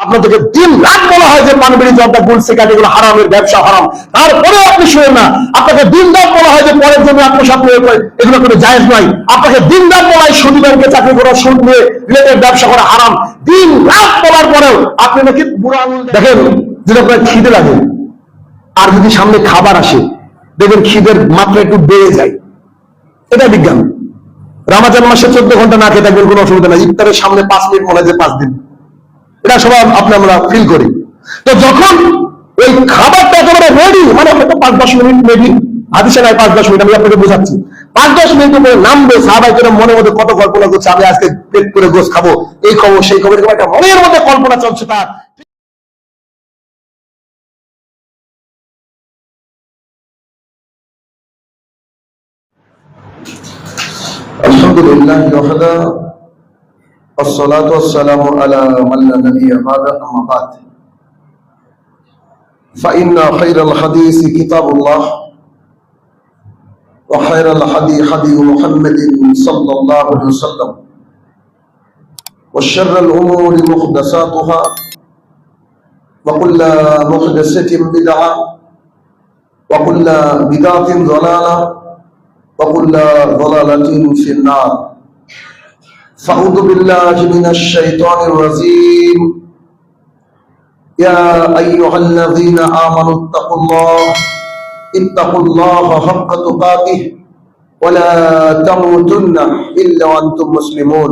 আপনাদেরকে দিন রাত বলা হয় যে পানবিড়ি জর্দা গুল সিগারেট এগুলো হারামের ব্যবসা হারাম, তারপরে আপনি শুনেন না। আপনাকে দিন রাত বলা হয় যে পরের জন্য আত্মসাৎ এগুলো কোনো জায়েজ নয়। আপনাকে দিন রাত বলা হয় সুদী ব্যাংকে চাকরি করা, সুদ নিয়ে রিলেটেড ব্যবসা করা হারাম। দিন রাত বলার পরেও আপনি নাকি বুড়ো আঙুল দেখেন। যদি আপনার খিদে লাগে আর যদি সামনে খাবার আসে, দেখবেন খিদের মাত্রা একটু বেড়ে যায়। এটা বিজ্ঞান। রমজান মাসে 14 ঘন্টা না খেয়ে থাকবেন, কোনো অসুবিধা নাই। ইফতারের সামনে 5 মিনিট মনে হয় যে 5 দিন, এটা সবাই আমরা ফিল করি। তো যখন ওই খাবারটা একেবারে রেডি, মানে হয়তো 5-10 মিনিট মেবি, হাদিসে নাই 5-10 মিনিট, আমি আপনাকে বোঝাচ্ছি। 5-10 মিনিট উপরে নামবে, সাহাবাই করে মনের মধ্যে কত কল্পনা করছে, আমি আজকে পেট করে গোশ খাবো, এই খবর সেই খবর, একটা মনের মধ্যে কল্পনা চলছে তার। আলহামদুলিল্লাহ ওয়াহদা والصلاة والسلام على من لا نبي بعده أما بعد فإن خير الحديث كتاب الله وخير الهدي هدي محمد صلى الله عليه وسلم وشر الأمور محدثاتها وكل محدثة بدعة وكل بدعة ضلالة وكل ضلالة في النار فأعوذ بالله من الشيطان الرجيم يا أيها الذين آمنوا اتقوا الله حق تقاته ولا تموتن إلا وأنتم مسلمون.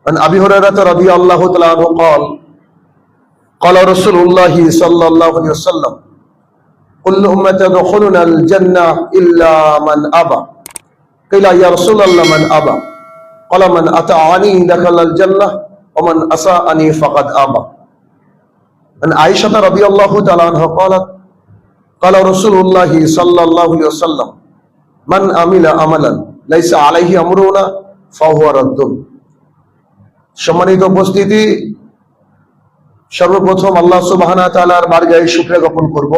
عن أبي هريرة رضي الله تعالى عنه قال رسول الله صلى الله عليه وسلم كل أمة يدخلون الجنة إلا من أبى قيل يا رسول الله من أبى قال من أطاعني دخل الجنة ومن أساءني فقد أبى. عن عائشة رضي الله تعالى عنها قالت قال رسول الله صلى الله عليه وسلم من عمل عملا ليس عليه أمرنا فهو رد. সম্মানিত উপস্থিতি, সর্বপ্রথম আল্লাহ সুবহানাহু ওয়া তাআলার বারগাহে শুকরিয়া জ্ঞাপন করব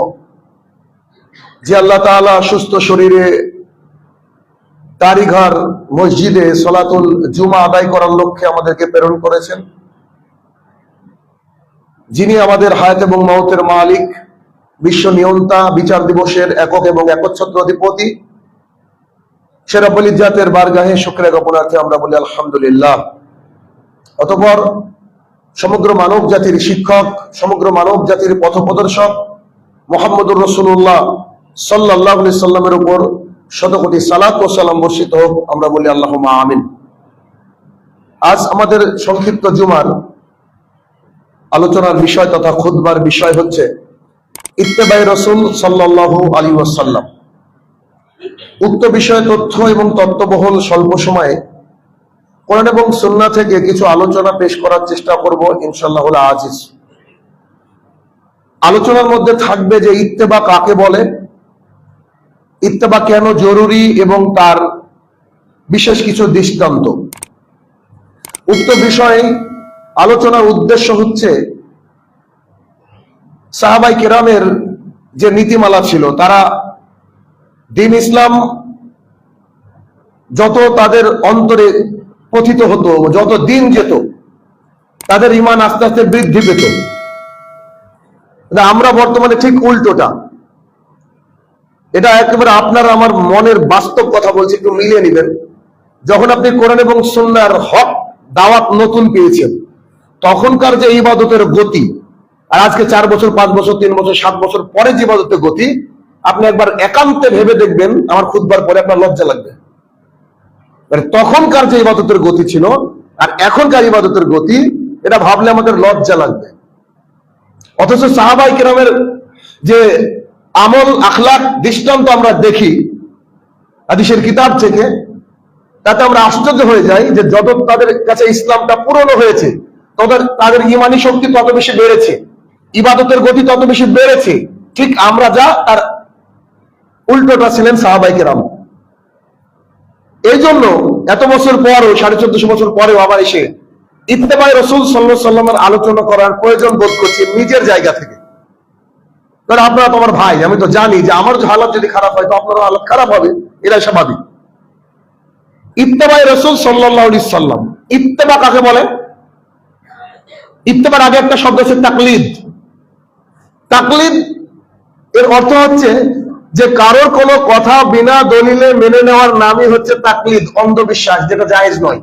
যে আল্লাহ তাআলা সুস্থ শরীরে তারিঘর মসজিদে সলাতুল জুমা আদায় করার লক্ষ্যে আমাদেরকে প্রেরণ করেছেন, যিনি আমাদের হায়াত এবং মওতের মালিক, বিশ্ব নিয়ন্তা, বিচার দিবসের একক এবং একচ্ছত্র অধিপতি। সে রব্বুল ইজ্জাতের বারগাহে শুকরিয়া জ্ঞাপনার্থে আমরা বলি আলহামদুলিল্লাহ। অতঃপর সমগ্র মানব জাতির শিক্ষক, সমগ্র মানব জাতির পথপ্রদর্শক মুহাম্মদুর রাসূলুল্লাহ সাল্লাল্লাহু আলাইহি সাল্লামের উপর শতকোটি সালাত ও সালাম বর্ষিত হোক, আমরা বলি আল্লাহুম্মা আমিন। আজ আমাদের সংক্ষিপ্ত জুমার আলোচনার বিষয় তথা খুতবার বিষয় হচ্ছে ইত্তেবায়ে রাসূল সাল্লাল্লাহু আলাইহি ওয়াসাল্লাম। উক্ত বিষয়ে তথ্য এবং তত্ত্ববহুল স্বল্প সময়ে কোরআন এবং সুন্নাহ থেকে কিছু আলোচনা পেশ করার চেষ্টা করব ইনশাআল্লাহ আজিজ। আলোচনার মধ্যে থাকবে যে ইত্তেবা কাকে বলে, ইত্তেবা কেন জরুরি এবং তার বিশেষ কিছু দৃষ্টান্ত। উক্ত বিষয়ে আলোচনার উদ্দেশ্য হচ্ছে সাহাবায়ে কেরামের যে নীতিমালা ছিল, তারা দ্বীন ইসলাম যত তাদের অন্তরে পতিত হতো, যত দিন যেত, তাদের ঈমান আস্তে আস্তে বৃদ্ধি পেত। আমরা বর্তমানে ঠিক উল্টোটা। এটা একেবারে আপনার আমার মনের বাস্তব কথা বলছি, একটু মিলিয়ে নেবেন। যখন আপনি কোরআন এবং সুন্নাহর হক দাওয়াত নতুন পেয়েছেন, তখনকার যে ইবাদতের গতি, আর আজকে 4 বছর 5 বছর 3 বছর 7 বছর পরে যে ইবাদতের গতি, আপনি একবার একান্তে ভেবে দেখবেন, আমার খুতবার পরে আপনার লজ্জা লাগবে। তখনকার যে ইবাদতের গতি ছিল আর এখনকার ইবাদতের গতি, এটা ভাবলে আমাদের লজ্জা লাগবে। অথচ সাহাবায়ে কেরামের যে আমল আখলাক দৃষ্টান্ত আমরা দেখি হাদিসের কিতাব থেকে, তাতে আমরা আশ্চর্য হয়ে যাই যে যত তাদের কাছে ইসলামটা পুরনো হয়েছে, তাদের ঈমানি শক্তি তত বেশি বেড়েছে, ইবাদতের গতি তত বেশি বেড়েছে। ঠিক আমরা যা, তার উল্টোটা ছিলেন সাহাবায়ে কেরাম। এই জন্য এত বছর পরও, 1450 বছর পরেও আবার এসে ইত্তেবায়ে রাসূল সাল্লাল্লাহু আলাইহি ওয়াসাল্লামের আলোচনা করার প্রয়োজন বোধ করছি নিজের জায়গা থেকে। কারণ আপনারা তো আমার ভাই, আমি তো জানি যে আমার হালাত যদি খারাপ হয় তো আপনারও হালাত খারাপ হবে, এটাই স্বাভাবিক। ইত্তেবায়ে রাসূল সাল্লাল্লাহু আলাইহি ওয়াসাল্লাম, ইত্তেবা কাকে বলে? ইত্তেবার আগে একটা শব্দ আছে তাকলিদ। তাকলিদ এর অর্থ হচ্ছে যে কারোর কোনো কথা বিনা দলিলে মেনে নেওয়ার নামই হচ্ছে তাকলিদ, অন্ধবিশ্বাস, যেটা জায়েজ নয়।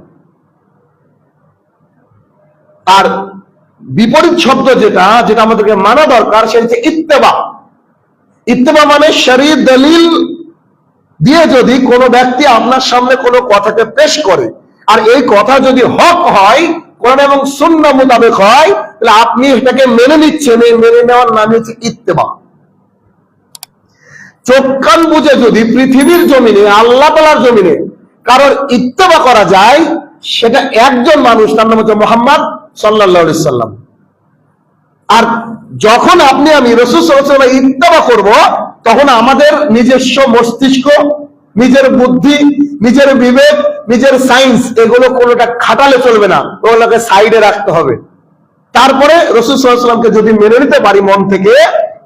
আর বিপরীত শব্দ যেটা যেটা আমাদেরকে মানা দরকার সেটা হচ্ছে ইত্তেবা। ইত্তেবা মানে শরীর দলিল দিয়ে যদি কোনো ব্যক্তি আপনার সামনে কোনো কথাকে পেশ করে আর এই কথা যদি হক হয়, কোরআন এবং সুন্নাহ মোতাবেক হয়, তাহলে আপনি এটাকে মেনে নিচ্ছেন। এই মেনে নেওয়ার নাম হচ্ছে ইত্তেবা। চোখ কান বুঝে যদি পৃথিবীর জমিনে, আল্লাহ তাআলার জমিনে কারোর ইত্তেবা করা যায়, সেটা একজন মানুষ, তার নাম হচ্ছে মুহাম্মদ সাল্লাল্লাহু আলাইহি সাল্লাম। আর যখন আপনি আমি রাসূল সাল্লাল্লাহু আলাইহি ওয়াসাল্লাম ইত্তেবা করব, তখন আমাদের নিজস্ব মস্তিষ্ক, নিজের বুদ্ধি, নিজের বিবেক, নিজের সায়েন্স, এগুলো কোনোটা খাটালে চলবে না, ওগুলোকে সাইডে রাখতে হবে। তারপরে রাসূল সাল্লাল্লাহু আলাইহি ওয়াসাল্লামকে যদি মেনে নিতে পারি মন থেকে,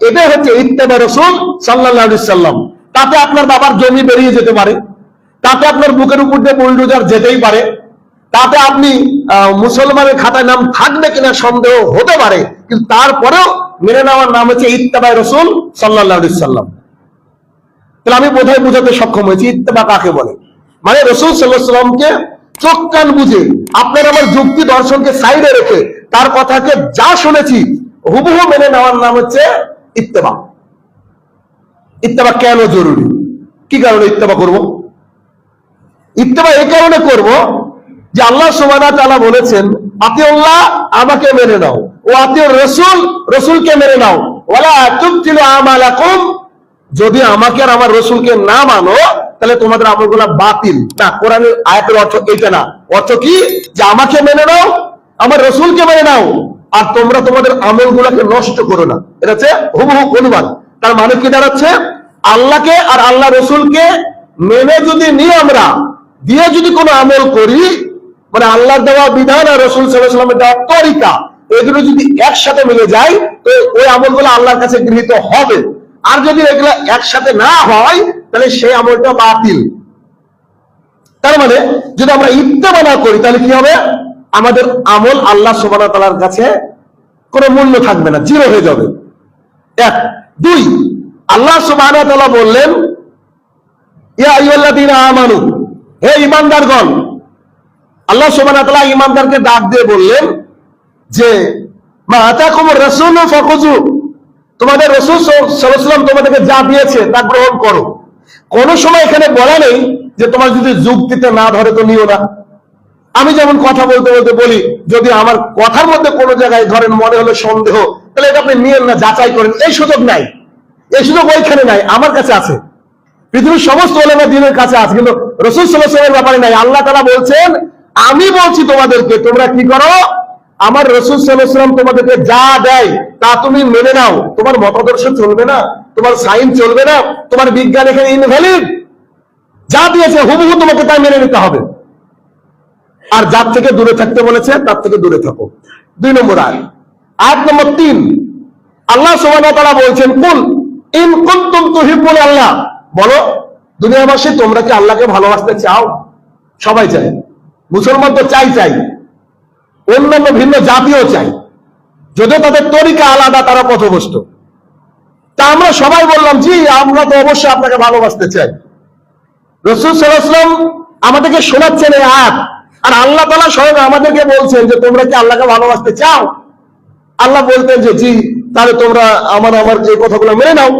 এটাই হচ্ছে ইত্তেবা রাসূল সাল্লাল্লাহু আলাইহি সাল্লাম। তাতে আপনার বাবার জমি বেরিয়ে যেতে পারে, তাতে আপনার বুকের উপর দিয়ে বুলডোজার যেতেই পারে, তাতে আপনি মুসলমানের খাতায় নাম থাকবে কিনা সন্দেহ হতে পারে, কিন্তু তারপরেও মেনে নেওয়ার নাম হচ্ছে ইত্তেবা রাসূল সাল্লাল্লাহু আলাইহি সাল্লাম। তাহলে আমি বোধহয় বোঝাতে সক্ষম হয়েছি ইত্তেবা কাকে বলে। মানে রাসূল সাল্লাল্লাহু আলাইহি সাল্লামকে চোখ কান বুঝে, আপনার আমার যুক্তি দর্শনকে সাইডে রেখে তার কথাকে যা শুনেছি হুবহু মেনে নেওয়ার নাম হচ্ছে ইত্তেবা। ইত্তেবা কেন জরুরি? কি কারণে ইত্তেবা করব? ইত্তেবা এই কারণে করব যে আল্লাহ সুবহানাহু ওয়া তাআলা বলেছেন, আতিউল্লাহ, আমাকে মেনে নাও, ও আতিউর রাসূল, রাসূলকে মেনে নাও, ওয়ালা তুবতিলু আমালাকুম, যদি আমাকে আর আমার রাসূলকে না মানো তাহলে তোমাদের আমলগুলো বাতিল। না, কোরআনের আয়াতের অর্থ এটা না। অর্থ কি? যে আমাকে মেনে নাও, আমার রাসূলকে মেনে নাও, আর তোমরা তোমাদের আমলগুলোকে নষ্ট করো না। এটা হচ্ছে হুবহু অনুবাদ। তার মানে কি দাঁড়াচ্ছে? আল্লাহকে আর আল্লাহ রাসূলকে মেনে যদি নিয়ে আমরা দিয়ে যদি কোনো আমল করি, মানে আল্লাহর দেওয়া বিধান আর রাসূল সাল্লাল্লাহু আলাইহি ওয়াসাল্লামের দেওয়া তরিকা, এগুলো যদি একসাথে মিলে যায় তো ওই আমলগুলো আল্লাহর কাছে গৃহীত হবে। আর যদি এগুলো একসাথে না হয় তাহলে সেই আমলটা বাতিল। তার মানে যদি আমরা ইত্তেবা না করি তাহলে কি হবে? আমাদের আমল আল্লাহ সুবহানাহু ওয়া তাআলার কাছে কোনো মূল্য থাকবে না, জিরো হয়ে যাবে। এক। দুই, আল্লাহ সুবহানাহু ওয়া তাআলা বললেন, ইয়া আইয়ুহাল্লাযীনা আমানু, হে ঈমানদারগণ। আল্লাহ সুবহানাহু ওয়া তাআলা ঈমানদারকে ডাক দিয়ে বললেন যে মা আতাকুমুর রাসূলু ফাখুযু, তোমাদের রাসূল সাল্লাল্লাহু আলাইহি ওয়াসাল্লাম তোমাদেরকে যা দিয়েছে তা গ্রহণ করো। কোন সময় এখানে বলা নেই যে তোমার যদি যুক্তিতে না ধরে তো নিও না। আমি যেমন কথা বলতে বলতে বলি, যদি আমার কথার মধ্যে কোনো জায়গায় ধরেন মনে হলো সন্দেহ, তাহলে এটা আপনি নিয়েন না, যাচাই করেন। এই সুযোগ নাই, এই সুযোগ ওইখানে নাই, আমার কাছে আছে, পৃথিবীর সমস্ত উলামা দ্বীনের কাছে আছে, কিন্তু রাসূল সাল্লাল্লাহু আলাইহি ওয়াসাল্লামের ব্যাপারে নাই। আল্লাহ তাআলা বলছেন, আমি বলছি তোমাদেরকে, তোমরা কি করো? আমার রাসূল সাল্লাল্লাহু আলাইহি ওয়াসাল্লাম তোমাদেরকে যা দেয় তা তুমি মেনে নাও। তোমার মতাদর্শ চলবে না, তোমার সায়েন্স চলবে না, তোমার বিজ্ঞান এখানে ইনভ্যালিড। যা দিয়েছে হুবহু তোমাকে তাই মেনে নিতে হবে। আর যার থেকে দূরে থাকতে বলেছে তার থেকে দূরে থাকো। 2 নম্বর আয়াত নম্বর 3, আল্লাহ সুবহানাহু ওয়া তাআলা বলছেন, কুল ইন কুনতুম তুহিব্বুন আল্লাহ, বলো দুনিয়াবাসী তোমরা কি আল্লাহকে ভালোবাসতে চাও? সবাই চায়, মুসলমান তো চাই, অন্যান্য ভিন্ন জাতিও চাই, যদিও তাদের তরিকা আলাদা, তারা পথভ্রষ্ট। তা আমরা সবাই বললাম, জি আমরা তো অবশ্যই আপনাকে ভালোবাসতে চাই। রাসূল সাল্লাল্লাহু আলাইহি ওয়াসাল্লাম আমাদেরকে শোনাচ্ছেন এই আয়াত, আর আল্লাহ তাআলা স্বয়ং আমাদেরকে বলছেন যে তোমরা কি আল্লাহকে ভালোবাসতে চাও? আল্লাহ বলতেন যে জি, তাহলে তোমরা আমার এই কথাগুলো মেনে নাও।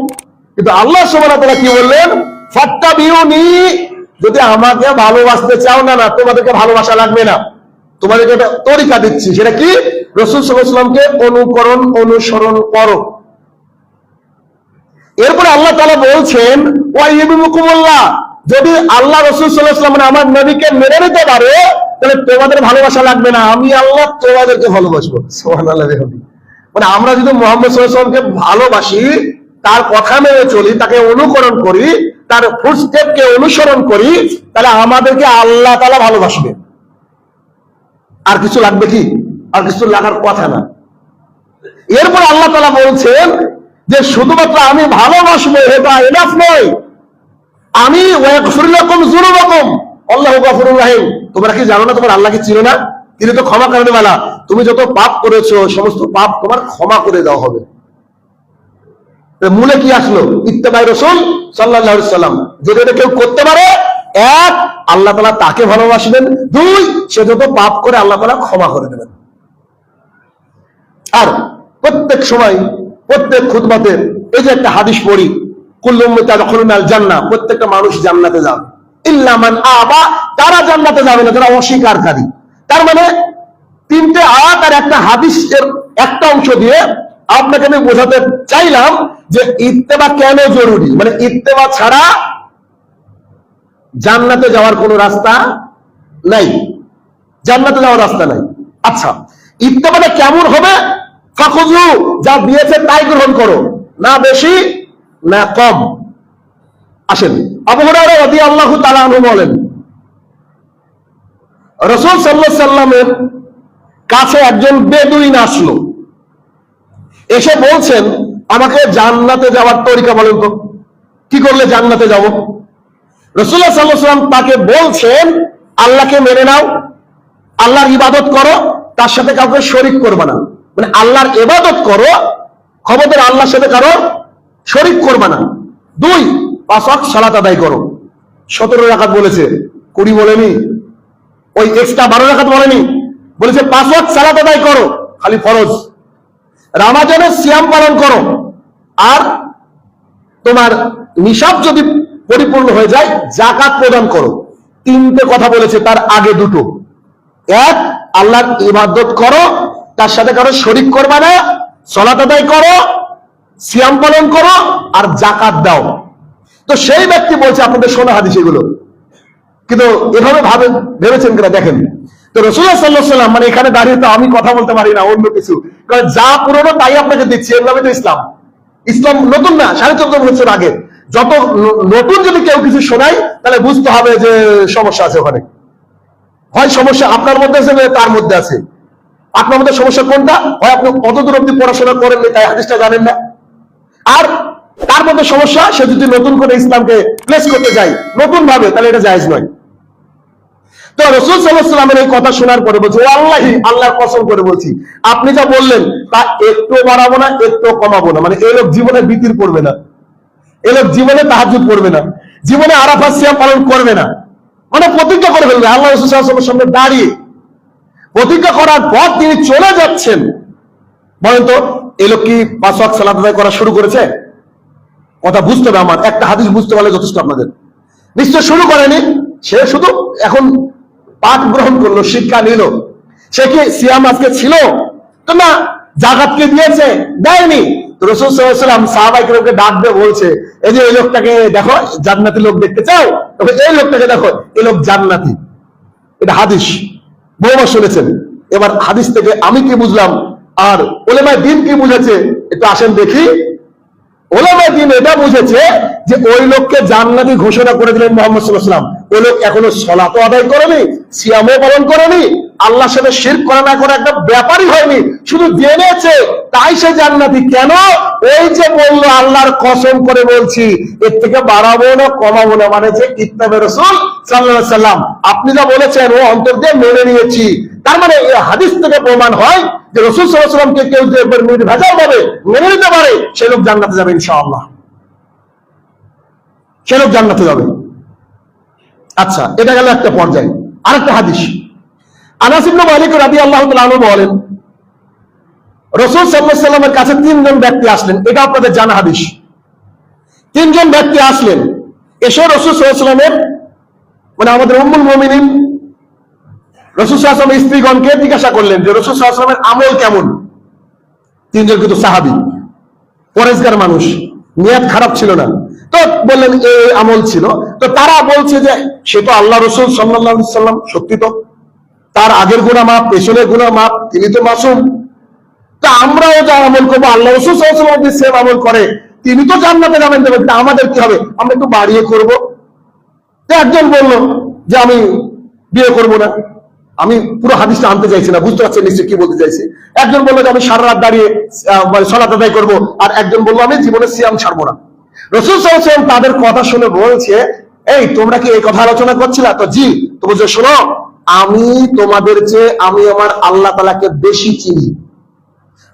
কিন্তু আল্লাহ সুবহানাহু ওয়া তাআলা কি বললেন? ফাত্তাবিউনি, যদি আমাকে ভালোবাসতে চাও, না তোমাদেরকে ভালোবাসা লাগবে না, তোমাদেরকে একটা তরিকা দিচ্ছি। সেটা কি? রাসূল সাল্লাল্লাহু আলাইহি ওয়াসাল্লামকে অনুসরণ করো। এরপরে আল্লাহ তাআলা বলছেন, ওয়া ইউবিকুমুল্লাহ, যদি আল্লাহ রাসূল সাল্লাল্লাহু আলাইহি ওয়াসাল্লাম আমার নবীকে মেনে নিতে পারো তাহলে তোমাদের ভালোবাসা লাগবে না, আমি আল্লাহ তোমাদেরকে ভালোবাসবো। সুবহানাল্লাহ। মানে আমরা যদি মুহাম্মদ সাল্লাল্লাহু আলাইহি ওয়াসাল্লামকে ভালোবাসি, তার কথা মেনে চলি, তাকে অনুকরণ করি, তার ফুটস্টেপকে অনুসরণ করি, তাহলে আমাদেরকে আল্লাহ তাআলা ভালোবাসবে। আর কিছু লাগবে কি? আর কিছু লাগার কথা না। এরপর আল্লাহ তাআলা বলছেন যে শুধুমাত্র আমি ভালোবাসবো এটা এনাফ নয়, আমি ওয়াগফির লাকুম যুনুবাকুম আল্লাহু গফুরুর রহিম। তোমরা কি জানো না তোমার আল্লাহকে চিনো না? তিনি তো ক্ষমা করতে ওয়ালা। তুমি যত পাপ করেছো সমস্ত পাপ তোমার ক্ষমা করে দেওয়া হবে। মূলে কি আসলো? ইত্তেবাই রাসূল সাল্লাল্লাহু আলাইহি সাল্লাম। যদি এটা কেউ করতে পারে, এক, আল্লাহ তাআলা তাকে ভালোবাসবেন, দুই, সে যত পাপ করে আল্লাহ তাআলা ক্ষমা করে দেবেন। আর প্রত্যেক সময় প্রত্যেক খুতবাতে এই যে একটা হাদিস পড়ি, কুল্লু উম্মতি ইয়াদখুলুনাল জান্নাহ, প্রত্যেকটা মানুষ জান্নাতে যাবে, ইল্লা মান আবা, তারা জান্নাতে যাবে না যারা অস্বীকারী। তার মানে তিনটে আয়াত আর একটা হাদিসের একটা অংশ দিয়ে আপনাকে আমি বোঝাতে চাইলাম যে ইত্তেবা কেন জরুরি, মানে ইত্তেবা ছাড়া জান্নাতে যাওয়ার কোনো রাস্তা নাই, জান্নাতে যাওয়ার রাস্তা নাই। আচ্ছা, ইত্তেবাটা কেমন হবে? ফাখুযু, যা দিয়েছে তাই গ্রহণ করো, না বেশি না কম। আসেন, আবু হুরায়রা রাদিয়াল্লাহু তাআলা আনহু বলেন, রাসূল সাল্লাল্লাহু আলাইহি সাল্লামের কাছে একজন বেদুইন আসলো, এসে বলছেন, আমাকে জান্নাতে যাওয়ার তরিকা বলেন তো, কি করলে জান্নাতে যাব? রাসূলুল্লাহ সাল্লাল্লাহু আলাইহি ওয়াসাল্লাম তাকে বলছেন, আল্লাহকে মেনে নাও, আল্লাহর ইবাদত করো, তার সাথে কাউকে শরীক করবে না। মানে আল্লাহর ইবাদত করো, খবরদার আল্লাহর সাথে কারো শরীক করবে না। দুই, 5 ওয়াক্ত সালাত আদায় করো। 17 রাকাত বলেছে, 20 বলেনি, ওই এক্সট্রা 12 রাকাত বলেনি, বলেছে 5 ওয়াক্ত সালাত আদায় করো, খালি ফরজ। রমজানের সিয়াম পালন করো, আর তোমার নিসাব যদি পরিপূর্ণ হয়ে যায় যাকাত প্রদান করো। তিনটে কথা বলেছে, তার আগে দুটো। এক, আল্লাহর ইবাদত করো, তার সাথে কারো শরীক করবে না, সালাত আদায় করো, সিয়াম পালন করো, আর যাকাত দাও। তো সেই ব্যক্তি বলছে, আপনাদের শোনা হাদিস এগুলো, কিন্তু এভাবে ভেবেছেন কিনা দেখেন। তো রাসূলুল্লাহ সাল্লাল্লাহু আলাইহি ওয়াসাল্লাম, মানে এখানে দাঁড়িয়ে তো আমি কথা বলতে পারি না, অন্য কিছু, কারণ যা পুরনো তাই আপনাকে দিচ্ছি, এভাবে তো ইসলাম। ইসলাম নতুন না, 1450 বছর আগে। যত নতুন যদি কেউ কিছু শোনায় তাহলে বুঝতে হবে যে সমস্যা আছে ওখানে। হয় সমস্যা আপনার মধ্যে আছে, তার মধ্যে আছে। আপনার মধ্যে সমস্যা কোনটা? হয় আপনি কতদূর অব্দি পড়াশোনা করেননি, তাই হাদিসটা জানেন না, আর তার মধ্যে সমস্যা, সে যদি নতুন করে ইসলামকে প্লেস করতে যায় নতুন ভাবে, তাহলে এটা জায়েজ নয়। তো রাসূল সাল্লাল্লাহু আলাইহি ওয়াসাল্লামের এই কথা শোনার পরে বলছে, ওয়াল্লাহি, আল্লাহর কসম করে বলছি, আপনি যা বললেন তা একটু বাড়াবো না, একটু কমাবো না। মানে এই লোক জীবনে বিতির পড়বে না, এই লোক জীবনে তাহাজ্জুদ পড়বে না, জীবনে আরাফাত সিয়াম পালন করবে না, মানে প্রতিজ্ঞা করে ফেলবে। আল্লাহ রাসূল সাল্লাল্লাহু আলাইহি ওয়াসাল্লামের সামনে দাঁড়িয়ে প্রতিজ্ঞা করার পর তিনি চলে যাচ্ছেন। বলেন তো, এই লোক কি 5 ওয়াক্ত সালাত আদায় করা শুরু করেছে? কথা বুঝতে হবে আমার, একটা হাদিস বুঝতে পারলে যথেষ্ট আপনাদের। নিশ্চয় শুরু করেনি, সে শুধু এখন পাঠ গ্রহণ করলো, শিক্ষা নিল। সে কি সিয়াম আজকে ছিল? তো না। যাকাতকে দিয়েছে? দেয়নি। তো রাসূল সাল্লাল্লাহু আলাইহি ওয়াসাল্লাম সাহাবায়ে কেরামকে ডাক দিয়ে বলছে, এই যে এই লোকটাকে দেখো, জান্নাতি লোক দেখতে চাও, তবে এই লোকটাকে দেখো, এই লোক জান্নাতি। এটা হাদিস, বহুবার শুনেছেন। এবার হাদিস থেকে আমি কি বুঝলাম আর উলামায়ে দ্বীন কি বুঝেছে, একটু আসেন দেখি। উলামায়ে দ্বীন এটা বুঝেছে যে ওই লোককে জান্নাতি ঘোষণা করে দিলেন মুহাম্মদ সাল্লাল্লাহু আলাইহি ওয়াসাল্লাম। ওই লোক এখনো সালাতও আদায় করেনি, সিয়ামও পালন করেনি, আল্লাহর সাথে শিরক করা না করে একটা ব্যাপারই হয়নি, শুধু জেনেছে, তাই সে জান্নাতি। কেন? ওই যে বললো, আল্লাহর কসম করে বলছি, এর থেকে বাড়াবো না কমাবো না, মানে যে ইত্তেবা রাসূল সাল্লাল্লাহু আলাইহি ওয়াসাল্লাম, আপনি যা বলেছেন ও অন্তর দিয়ে মেনে নিয়েছি। তার মানে এই হাদিস থেকে প্রমাণ হয় যে রাসূল সাল্লাল্লাহু আলাইহি ওয়াসাল্লামকে কেউ যদি একবার নির্ভেজাল ভাবে মেনে নিতে পারে, সে লোক জান্নাতে যাবে ইনশাআল্লাহ, সে লোক জান্নাতে যাবে। আচ্ছা, এটা গেল একটা পর্যায়ে। আরেকটা হাদিস, আনাস ইবনে মালিক রাদিয়াল্লাহু তাআলা আনহু বলেন, রাসূল সাল্লাল্লাহু আলাইহি ওয়াসাল্লামের কাছে 3 জন ব্যক্তি আসলেন। এটা আপনাদের জানা হাদিস। 3 জন ব্যক্তি আসলেন, এসে রাসূল সাল্লাল্লাহু আলাইহি ওয়াসাল্লামের, মানে আমাদের উম্মুল মুমিনিন রাসূল সাল্লাল্লাহু আলাইহি ওয়াসাল্লামের স্ত্রীগণকে জিজ্ঞাসা করলেন যে রাসূল সাল্লাল্লাহু আলাইহি ওয়াসাল্লামের আমল কেমন। 3 জন কিন্তু সাহাবী, পরেজগার মানুষ, নিয়ত খারাপ ছিল না। তো বললেন এই আমল ছিল। তো তারা বলছে যে সে তো আল্লাহ রাসূল সাল্লাল্লাহু আলাইহি ওয়াসাল্লাম, সত্যি তো, তার আগের গুনাহ মাফ, পেছনের গুনাহ মাফ, তিনি তো মাসুম। তা আমরাও যা আমল করবো, আল্লাহ রাসূল সাল্লাল্লাহু আলাইহি ওয়াসাল্লাম সেম আমল করে, তিনি তো জান্নাতে যাবেন, তা আমাদের কি হবে? আমরা একটু বাড়িয়ে করব। তো একজন বলল যে আমি বিয়ে করব না। আমি পুরো হাদিসটা আনতে চাইছি না, বুঝতে পারছেন নিশ্চয়ই কি বলতে চাইছি। একজন বললো যে আমি সারা রাত দাঁড়িয়ে সালাত আদায় করবো, আর একজন বললো আমি জীবনে সিয়াম ছাড়বো না। রাসূল সাল্লাল্লাহু আলাইহি ওয়াসাল্লাম তাদের কথা শুনে বলছে, এই তোমরা কি এই কথা আলোচনা করছিলা? তো জি। তো বলছে, শোনো, আমি তোমাদের চেয়ে আমি আমার আল্লাহ তাআলাকে বেশি চিনি,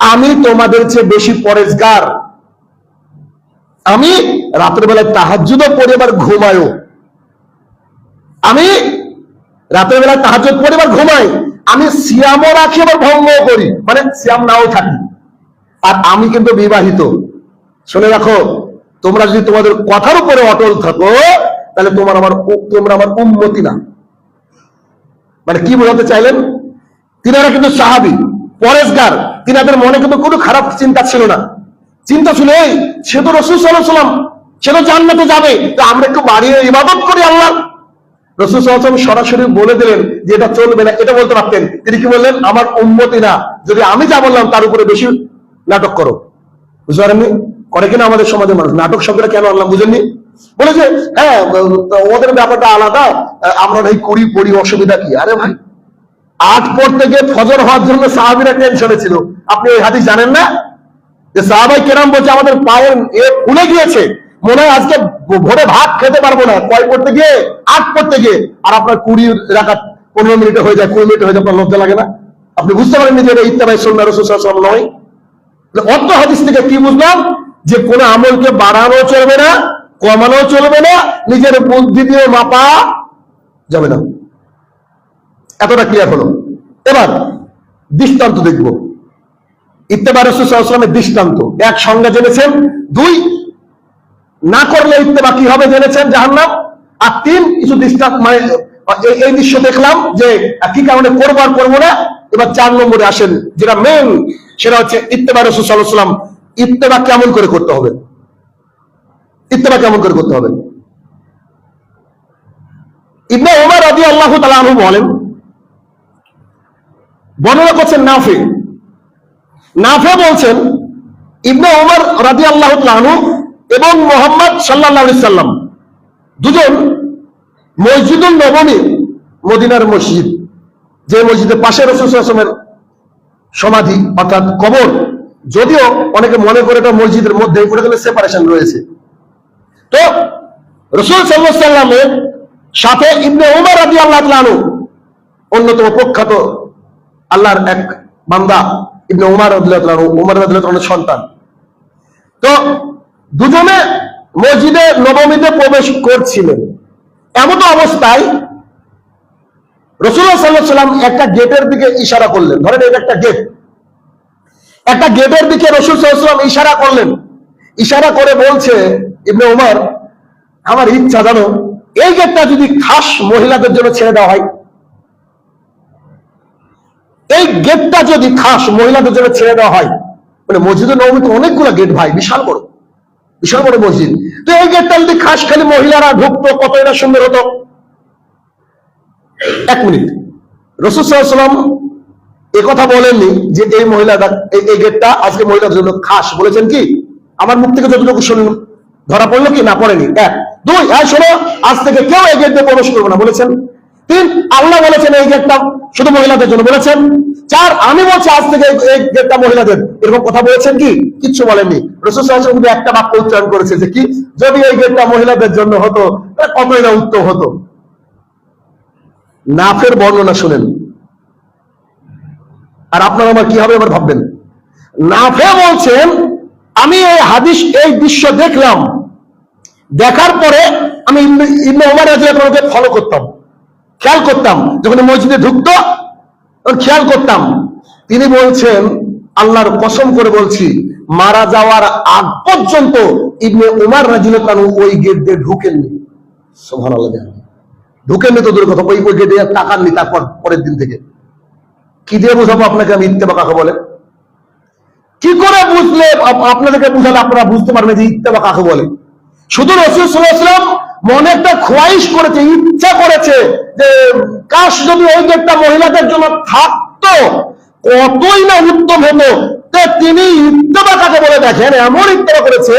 আমি তোমাদের চেয়ে বেশি পরেজগার, আমি রাতের বেলায় তাহাজ্জুদও পড়ি আবার ঘুমায়ও, আমি রাতের বেলায় তাহাজ্জুদ পড়ি আবার ঘুমাই, আমি সিয়ামও রাখি আবার ভঙ্গও করি, মানে সিয়াম নাও থাকি, আর আমি কিন্তু বিবাহিত। শুনে রাখো, তোমরা যদি তোমাদের কথার উপরে অটল থাকো তাহলে তোমরা আমার উম্মতি না। মানে কি বোঝাতে চাইলেন? তিনারা কিন্তু সাহাবী, পরেজগার, তিনাদের মনে কিন্তু কোনো খারাপ চিন্তা ছিল না। চিন্তা ছিল এই, সে তো রাসূল সাল্লাল্লাহু আলাইহি ওয়াসাল্লাম, সে তো জান্নাতে যাবে, তো আমরা একটু বাড়িয়ে ইবাদত করি আল্লাহ। রাসূল সাল্লাল্লাহু আলাইহি ওয়াসাল্লাম সরাসরি বলে দিলেন যে এটা চলবে না, এটা বলতে পারতেন। তিনি কি বললেন? আমার উম্মতি না, যদি আমি যা বললাম তার উপরে বেশি নাটক করো। বুঝতে পারেননি? করে কিনা আমাদের সমাজের মানুষ? নাটক শব্দটা কেন আনলাম বুঝেননি? বলে যে হ্যাঁ ওদের ব্যাপারটা আলাদা, আমরা এই করি পড়ি, অসুবিধা কি? আরে ভাই, 8 পড়তে গিয়ে ফজর হওয়ার জন্য সাহাবীরা টেনশনে ছিল। আপনি এই হাদিস জানেন না যে সাহাবায়ে কেরাম বলছে আমাদের পায়ের ফুলে গিয়েছে, মনে হয় আজকে ভোরে ভাত খেতে পারবো না। কয় পড়তে গিয়ে? 8 পড়তে গিয়ে। আর আপনার 20 রাকাত 15 মিনিটে হয়ে যায়, 20 মিনিটে হয়ে যায়, আপনার লজ্জা লাগে না? আপনি বুঝতে পারেননি যে এটা ইত্তেবায়ে সুন্নাহ রাসূল সাল্লাল্লাহু আলাইহি ওয়াসাল্লাম নয়? অর্থ হাদিস থেকে কি বুঝলাম? যে কোন আমলকে বাড়ানো চলবে না, কমানো চলবে না, নিজের বুদ্ধি দিয়ে মাপা যাবে না। এতটা ক্লিয়ার হলো। এবার দৃষ্টান্ত দেখব। ইত্তেবা রাসূল সাল্লাল্লাহু আলাইহি ওয়াসাল্লামের দৃষ্টান্ত, এক সংজ্ঞা জেনেছেন, 2 না করলে ইত্তেবা কি হবে জেনেছেন, জাহান্নাম, আর 3 কিছু দৃষ্টান্ত, মানে এই দৃশ্য দেখলাম যে কি কারণে করবো আর করবো না। এবার 4 নম্বরে আসেন, যেটা মেন, সেটা হচ্ছে ইত্তেবা রাসূল সাল্লাল্লাহু আলাইহি ওয়াসাল্লাম। ইত্তেবা কেমন করে করতে হবে? ইত্তেবা কেমন করে করতে হবে? ইবনে ওমর রাদিয়াল্লাহু তাআলা আনহু বলেন, বর্ণনা করছেন নাফে বলছেন, ইবনে ওমর রাদিয়াল্লাহু তাআলা আনহু এবং মুহাম্মদ সাল্লাল্লাহু আলাইহি সাল্লাম দুজন মসজিদুন নববী, মদিনার মসজিদ, যে মসজিদের পাশে রাসূল সাল্লাল্লাহু আলাইহি ওয়াসাল্লামের সমাধি অর্থাৎ কবর, যদিও অনেকে মনে করে এটা মসজিদের মধ্যে, ওটা কিন্তু সেপারেশন রয়েছে। তো রাসূল সাল্লাল্লাহু আলাইহি সাল্লামের সাথে ইবনে ওমর রাদিয়াল্লাহু তাআলা আনহু, অন্যতম প্রখ্যাত আল্লাহর এক বান্দা ইবনে ওমর রাদিয়াল্লাহু তাআলা আনহু, ওমর রাদিয়াল্লাহু তাআলা সন্তান, তো দুজনে মসজিদে নববীতে প্রবেশ করছিলেন। এমন অবস্থায় রাসূলুল্লাহ সাল্লাল্লাহু আলাইহি ওয়াসাল্লাম একটা গেটের দিকে ইশারা করলেন। ধরেন এটা একটা গেট, একটা গেটের দিকে রাসূল সাল্লাল্লাহু আলাইহি ওয়াসাল্লাম ইশারা করলেন। ইশারা করে বলছে ইবনে ওমর, আমার ইচ্ছা জানো, এই গেটটা যদি খাস মহিলাদের জন্য ছেড়ে দেওয়া হয়, এই গেটটা যদি খাস মহিলাদের জন্য ছেড়ে দেওয়া হয়, মানে মসজিদে নববীতে অনেকগুলো গেট ভাই, বিশাল বড় মসজিদ, তো এই গেটটা যদি খাস খালি মহিলারা ঢুকতো, কতই না সুন্দর হতো। 1 মিনিট, রাসূল সাল্লাল্লাহু আলাইহি ওয়াসাল্লাম এই কথা বলেননি যে এই মহিলাটা, এই গেটটা আজকে মহিলাদের জন্য খাস। বলেছেন কি? আমার মুখ থেকে যতটুকু শুনলাম, ধরা পড়লো কি না পড়েনি? 1, 2, শোনো, আজ থেকে কেউ এই গেট দিয়ে প্রবেশ করবে না বলেছেন। 3, আল্লাহ বলেছেন এই গেটটা শুধু মহিলাদের জন্য বলেছেন। 4, আমি বলছি আজ থেকে এই গেটটা মহিলাদের, এরকম কথা বলেছেন কি? কিচ্ছু বলেননি। রাসূল সাল্লাল্লাহু আলাইহি ওয়াসাল্লাম একটা বাক্য উচ্চারণ করেছে যে কি, যদি এই গেটটা মহিলাদের জন্য হতো কতই না উত্তম হতো। নাফের বর্ণনা শুনেন, আর আপনারা আমার কি হবে এবার ভাববেন। নাফে বলছেন, আমি এই হাদিস, এই দৃশ্য দেখলাম, দেখার পরে আমি ইবনে ওমর রাদিয়াল্লাহু তাআলাকে ফলো করতাম, খেয়াল করতাম, যখন মসজিদে ঢুকতো খেয়াল করতাম। তিনি বলছেন, আল্লাহর কসম করে বলছি, মারা যাওয়ার আগ পর্যন্ত ইবনে ওমর রাদিয়াল্লাহু তাআলা ওই গেট দিয়ে ঢুকেননি। সুবহানাল্লাহ, ঢুকেননি তো দূরের কথা, ওই গেটে তাকাননি। তারপর পরের দিন থেকে কি দিয়ে বোঝাবো আপনাকে আমি ইত্তেবা কাকে বলে? কি করে বুঝলে আপনাদেরকে বুঝালে আপনারা বুঝতে পারবেন যে ইত্তেবা কাকে বলে? শুধু রাসূল সাল্লাল্লাহু আলাইহি ওয়াসাল্লাম মনে একটা খোয়াইশ করেছে, ইচ্ছা করেছে যে কাশ যদি ওই গেটটা মহিলাদের জন্য থাকতো কতই না উত্তম হতো। তিনি ইত্তেবা কাকে বলে দেখেন, এমন ইত্তেবা করেছে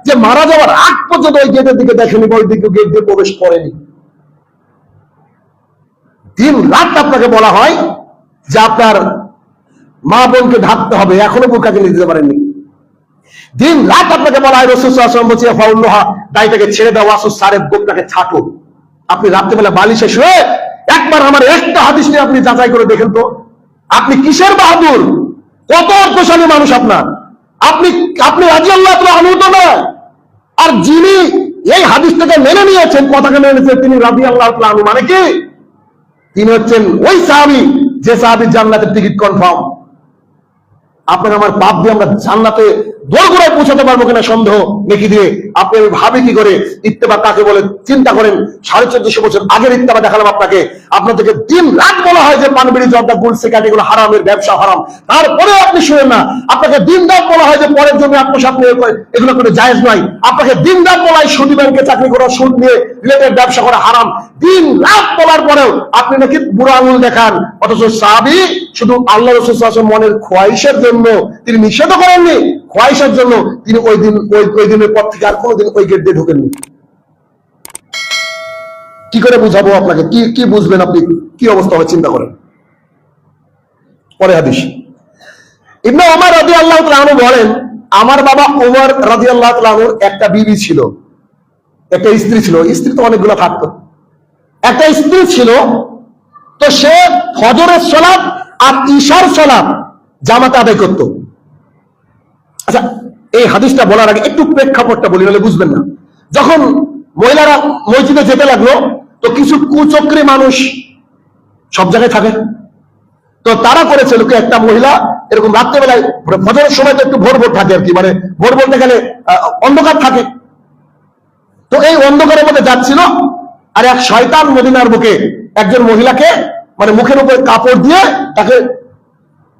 যে মারা যাওয়ার আগ পর্যন্ত ওই গেটের দিকে দেখেনি, ওই দিকে গেট দিয়ে প্রবেশ করেনি। 3 রাত আপনাকে বলা হয় যে আপনার মা বোনকে ঢাকতে হবে, এখনো বুকাকে নিয়ে দিতে পারেননি। 3 রাত আপনাকে বলা হয়, রাসূল সাল্লাল্লাহু আলাইহি ওয়াসাল্লাম বলছে ফাউল্লাহা, দাড়িটাকে ছেড়ে দাও, আসো সারে গোপটাকে ছাটো। আপনি রাত্রিবেলা বালিশে শুয়ে একবার আমার একটা হাদিস নিয়ে আপনি যাচাই করে দেখেন তো, আপনি কিসের বাহাদুর, কত অর্থশালী মানুষ আপনার, আপনি আপনি রাদিয়াল্লাহু আনহু তো না। আর যিনি এই হাদিসটাকে মেনে নিয়েছেন, কথাকে মেনে নিয়েছেন, তিনি রাদিয়াল্লাহু আনহু মানে কি? তিনি হচ্ছেন ওই সাহাবী যে সাহাবীর জান্নাতের টিকিট কনফার্ম। আপনার আমার পাপ দিয়ে আমরা জান্নাতে দোরগোড়ায় পৌঁছাতে পারবো কিনা সন্দেহ নেকি দিয়ে আপনি ভাবে কি করে ইত্তেবা কাকে বলে চিন্তা করেন। 1450 বছর আগের ইত্তেবা দেখালাম আপনাকে। আপনাদেরকে দিন রাত বলা হয় যে পানবিড়ি জর্দা গুল সিগারেট এগুলো হারামের, ব্যবসা হারাম, তারপরে আপনি শুনেন না। আপনাকে দিন রাত বলা হয় যে পরের জমি আত্মসাৎ নিয়ে এগুলো কোনো জায়েজ নয়। আপনাকে দিন রাত বলা হয় সুদী ব্যাংকে চাকরি করা, সুদ নিয়ে রিলেটেড ব্যবসা করা হারাম। দিন রাত বলার পরেও আপনি নাকি বুড়ো আঙুল দেখান। অথচ সাহাবী শুধু আল্লাহ রাসূল সাল্লাল্লাহু আলাইহি ওয়াসাল্লাম মনের খোয়াইশের জন্য তিনি নিষেধ করেননি, খোয়াইশের জন্য তিনি ওই দিনের পর থেকে আর কোনোদিন ওই গেট দিয়ে ঢোকেননি। কি করে বুঝাবো আপনাকে? কি বুঝবেন আপনি? কি অবস্থা হবে চিন্তা করেন। পরে হাদিস, ইবনে ওমর রাদিয়াল্লাহু তাআলা আনহু বলেন, আমার বাবা ওমর রাদিয়াল্লাহু তাআলা আনহুর একটা বিবি ছিল, একটা স্ত্রী ছিল। স্ত্রী তো অনেকগুলো থাকতো। একটা স্ত্রী ছিল, তো সে ফজরের সালাত আর ইশার সালাত জামাতে আদায় করত। আচ্ছা, এই হাদিসটা বলার আগে একটু প্রেক্ষাপটটা বলি, নাহলে বুঝবেন না। যখন মহিলারা মসজিদে যেতে লাগলো, তো কিছু কুচক্রী মানুষ সব জায়গায় থাকে, তো তারা করেছিল কি, একটা মহিলা এরকম রাত্রেবেলায় ফজরের সময় তো একটু ভোর ভোর থাকে আর কি, মানে ভোর বলতে গেলে অন্ধকার থাকে, তো এই অন্ধকারের মধ্যে যাচ্ছিল, আর এক শয়তান মদিনার বুকে একজন মহিলাকে মানে মুখের উপরে কাপড় দিয়ে তাকে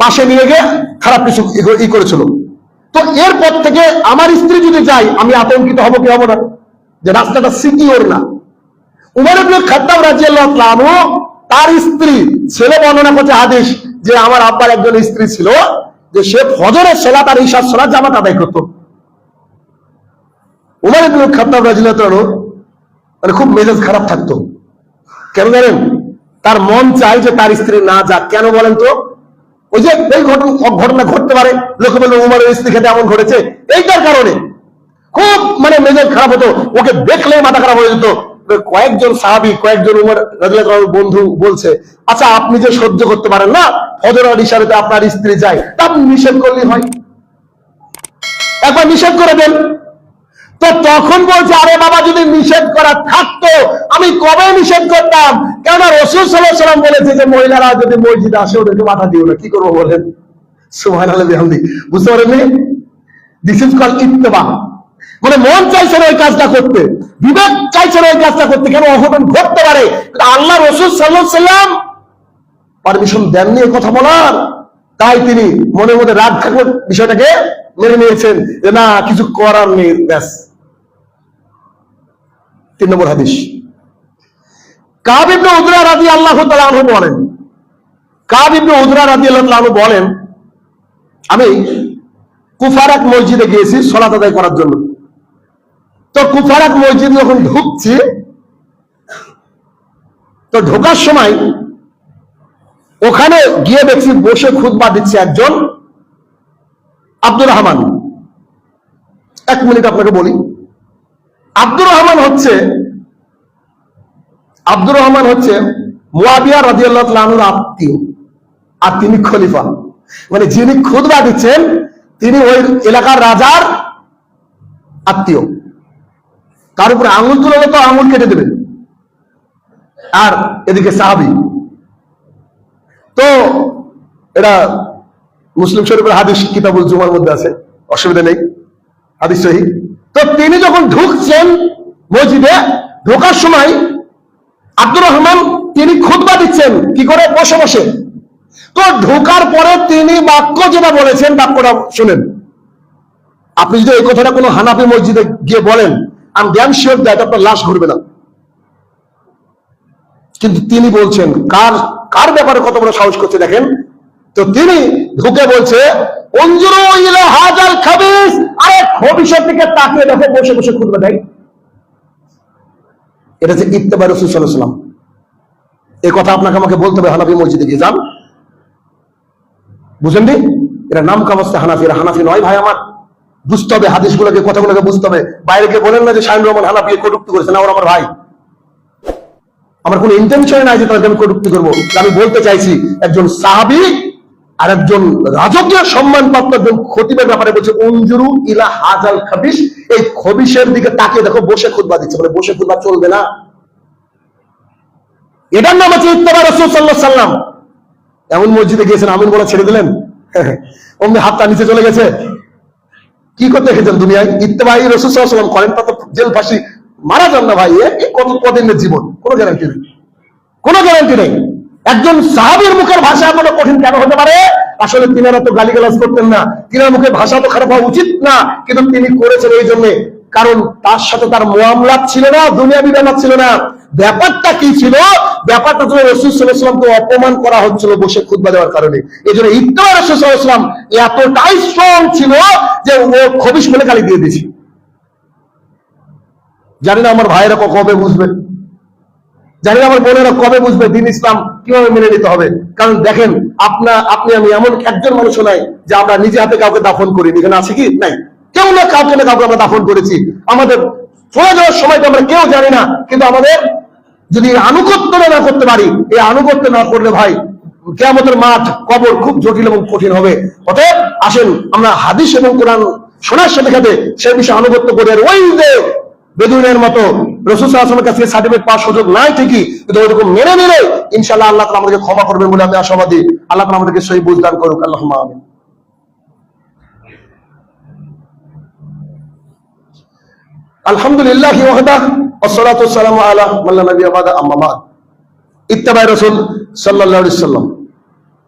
পাশে নিয়ে গিয়ে খারাপ কিছু ই করেছিল। তো এরপর থেকে আমার স্ত্রী যদি যায়, আমি আতঙ্কিত হব কি হব না, যে রাস্তাটা সিকিউর না। উমর ইবনে খাত্তাব রাদিয়াল্লাহু তাআলা আনহু তার স্ত্রী, ছেলে বর্ণনা করছে হাদিস যে আমার আব্বার একজন স্ত্রী ছিল, যে সে ফজরের সালাত আর ইশার সালাত জামাত আদায় করত। উমর ইবনে খাত্তাব রাদিয়াল্লাহু তাআলা আনহু মানে খুব মেজাজ খারাপ থাকতো। কেন জানেন? তার মন চাই যে তার স্ত্রী না যাক। কেন বলেন তো? ওই যে এই ঘটনা ঘটতে পারে, লোকে বলবে উমরের স্ত্রী খেতে এমন ঘটেছে, এইটার কারণে খুব মানে মেজাজ খারাপ হতো। ওকে দেখলে মাথা খারাপ হয়ে যেত। কয়েকজন সাহাবী, কয়েকজন উমর রাদিয়াল্লাহু তাআলা বন্ধু বলছে, আচ্ছা আপনি যে সহ্য করতে পারেন না ফজর আর ইশারেতে আপনার স্ত্রী যায়, তা আপনি নিষেধ করলেই হয়, একবার নিষেধ করে দেন। তো তখন বলছে, আরে বাবা, যদি নিষেধ করা থাকতো আমি কবে নিষেধ করতাম, কেননা রাসূল সাল্লাল্লাহু আলাইহি ওয়াসাল্লাম বলেছে যে মহিলারা যদি মসজিদে আসে ওদেরকে বাধা দিও না। কি করবো বলেন? সুবহানাল্লাহ বিহামদি। বুঝতে পারেননি? দিস ইজ কল ইত্তেবা। মানে মন চাইছে ওই কাজটা করতে, বিবেক চাইছে ওই কাজটা করতে, কেন অঘটন ঘটতে পারে। আল্লাহ রাসূল সাল্লাল্লাহু আলাইহি ওয়াসাল্লাম পারমিশন দেননি এই কথা বলার, তাই তিনি মনের মধ্যে রাগ থাকলে বিষয়টাকে মেনে নিয়েছেন যে না, কিছু করার নেই, ব্যাস। 3 নম্বর হাদিস, কাব ইবনে উজরা রাদিয়াল্লাহু তাআলা আনহু বলেন, কাব ইবনে উজরা রাদিয়াল্লাহু তাআলা আনহু বলেন, আমি কুফার এক মসজিদে গিয়েছি সালাত আদায় করার জন্য। তো কুফার এক মসজিদে যখন ঢুকছি, তো ঢোকার সময় ওখানে গিয়ে দেখছি বসে খুতবা দিচ্ছে একজন আব্দুর রহমান। 1 মিনিট আপনাকে বলি, আব্দুর রহমান হচ্ছে মুয়াবিয়া রাদিয়াল্লাহু তাআলা আনহুর আত্মীয়, আর তিনি খলিফা। মানে যিনি খুতবা দিচ্ছেন তিনি ওই এলাকার রাজার আত্মীয়। তার উপরে আঙুল তুলে তো আঙুল কেটে দেবেন। আর এদিকে সাহাবী। তো এটা মুসলিম শরীফের হাদিস কিতাবুল জুমার মধ্যে আছে, অসুবিধা নেই, হাদিস সহিহ। তো তিনি যখন ঢুকছেন মসজিদে, ঢোকার সময় আব্দুর রহমান তিনি খুতবা দিচ্ছেন কি করে, বসে বসে। তো ঢোকার পরে তিনি বাক্য যেটা বলেছেন, বাক্যটা শুনেন। আপনি যদি এই কথাটা কোনো হানাফি মসজিদে গিয়ে বলেন, আমি ড্যাম শিওর দ্যাট আপনার লাশ ঘুরবে না। কিন্তু তিনি বলছেন, কার ব্যাপারে কত বড় সাহস করছে দেখেন। তো তিনি ঢুকে বলছে, উনজুরু ইলা হাযাল খাবিস, আরে খবিশের দিকে তাকিয়ে দেখো, বসে বসে খুতবা দেয়। এটা যে ইত্তেবা রাসূল সাল্লাল্লাহু আলাইহি ওয়াসাল্লাম। এই কথা আপনাকে আমাকে বলতে হবে হানাফি মসজিদে গিয়ে, যান, বুঝেন নি? এরা নাম কামাচ্ছে হানাফি, এরা হানাফি নয় ভাই আমার। বুঝতে হবে হাদিসগুলোকে, কথাগুলোকে বুঝতে হবে। বাইরে গিয়ে বলেন না যে শাহিন রহমান হানাফি কটূক্তি করেছে, না, ওরা আমার ভাই। আমার কোনো ইন্টেনশন নাই যে তাদেরকে আমি কটূক্তি করবো। আমি বলতে চাইছি একজন সাহাবী আর একজন রাজকীয় সম্মানপ্রাপ্ত একজন খতিবের ব্যাপারে বলছে উনজুরু ইলা হাজাল খাবিশ, এই খবিশের দিকে তাকিয়ে দেখো, বসে খুতবা দিচ্ছে, বলে বসে খুতবা চলবে না। এটার নাম হচ্ছে ইত্তেবা রাসূল সাল্লাল্লাহু আলাইহি ওয়াসাল্লাম। এমন মসজিদে গিয়েছেন, আমিন বলা ছেড়ে দিলেন, অমনি হাতটা নিচে চলে গেছে। কি করতে এসেছেন দুনিয়ায়? ইত্তেবা রাসূল সাল্লাল্লাহু আলাইহি ওয়াসাল্লাম করেন, তা তো জেল ফাঁসি মারা যান না ভাই। কতদিনের জীবন, কোনো গ্যারান্টি নেই, কোনো গ্যারান্টি নেই। একজন সাহাবীর মুখের ভাষা এতটা কঠিন কেন হতে পারে? আসলে তিনারা তো গালিগালাজ করতেন না, তিনার মুখের ভাষা তো খারাপ হওয়া উচিত না, কিন্তু তিনি করেছেন এই জন্য, কারণ তার সাথে তার মুআমলাত ছিল না, দুনিয়াবি ব্যাপার ছিল না। ব্যাপারটা কি ছিল? ব্যাপারটা ছিল রাসূল সাল্লাল্লাহু আলাইহি ওয়াসাল্লামকে অপমান করা হচ্ছিল বসে খুতবা দেওয়ার কারণে। এই জন্য ইত্তেবা রাসূল সাল্লাল্লাহু আলাইহি ওয়াসাল্লাম এতটাই স্ট্রং ছিল যে ও খবিশ বলে গালি দিয়ে দিয়েছে। জানি না আমার ভাইয়েরা কবে বুঝবে, জানি না আমার বোনেরা কবে বুঝবে দিন ইসলাম কিভাবে মেনে নিতে হবে। কারণ দেখেন, আপনি আমি এমন একজন মানুষ নাই যে আমরা নিজে হাতে কাউকে দাফন করিনি। এখানে আছে কি? নাই। কেউ না কাউকে আমরা দাফন করেছি। আমাদের চলে যাওয়ার সময় তো আমরা কেউ জানি না, কিন্তু আমাদের যদি আনুগত্য না করতে পারি, এই আনুগত্য না করলে ভাই কিয়ামতের মাঠ, কবর খুব জটিল এবং কঠিন হবে। অতএব আসেন আমরা হাদিস এবং কোরআন শোনার সাথে সাথে সে বিষয়ে আনুগত্য করে, ওই যে বেদুইনের মতো রাসূল সাল্লাল্লাহু আলাইহি ওয়াসাল্লামের কাছে সার্টিফিকেট পাওয়ার সুযোগ নাই ঠিকই, কিন্তু ওইরকম মেনে নিলে ইনশাআল্লাহ আল্লাহ তাআলা আমাদেরকে ক্ষমা করবেন বলে আমি আশাবাদী। আল্লাহ তাআলা আমাদেরকে সহি বুঝ দান করুক। আল্লাহুম্মা আমিন। আলহামদুলিল্লাহ ওয়াহদা ওয়াসসালাতু ওয়াসসালামু আলা মান লা নাবিয়্যা বা'দা, আম্মা বা'দ। ইত্তেবা রাসূল সাল্লাল্লাহু আলাইহি ওয়াসাল্লাম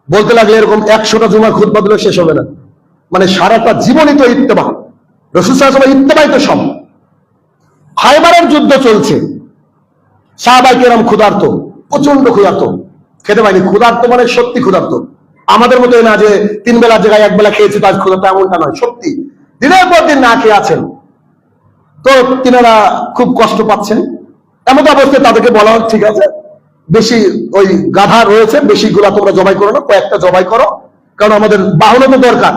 বলতে লাগলে এরকম 100টা জুমার খুতবা দিলে শেষ হবে না। মানে সারাটা জীবনই তো ইত্তেবা। রাসূল সাল্লাল্লাহু আলাইহি ওয়াসাল্লাম ইত্তেবাই তো সব। খায়বারের যুদ্ধ চলছে, সাহাবায়ে কেরাম ক্ষুধার্ত, প্রচন্ড ক্ষুধার্ত, খেতে পায়নি। ক্ষুধার্ত মানে সত্যি ক্ষুধার্ত, আমাদের মতো না যে 3 বেলার জায়গায় 1 বেলা খেয়েছি তার ক্ষুধার্ত, এমনটা নয়। সত্যি দিনের পর দিন না খেয়ে আছেন, তো তিনারা খুব কষ্ট পাচ্ছেন। এমন অবস্থায় তাদেরকে বলা হচ্ছে ঠিক আছে, বেশি ওই গাধা রয়েছে, বেশিগুলা তোমরা জবাই করো না, কয়েকটা জবাই করো, কারণ আমাদের বাহনও তো দরকার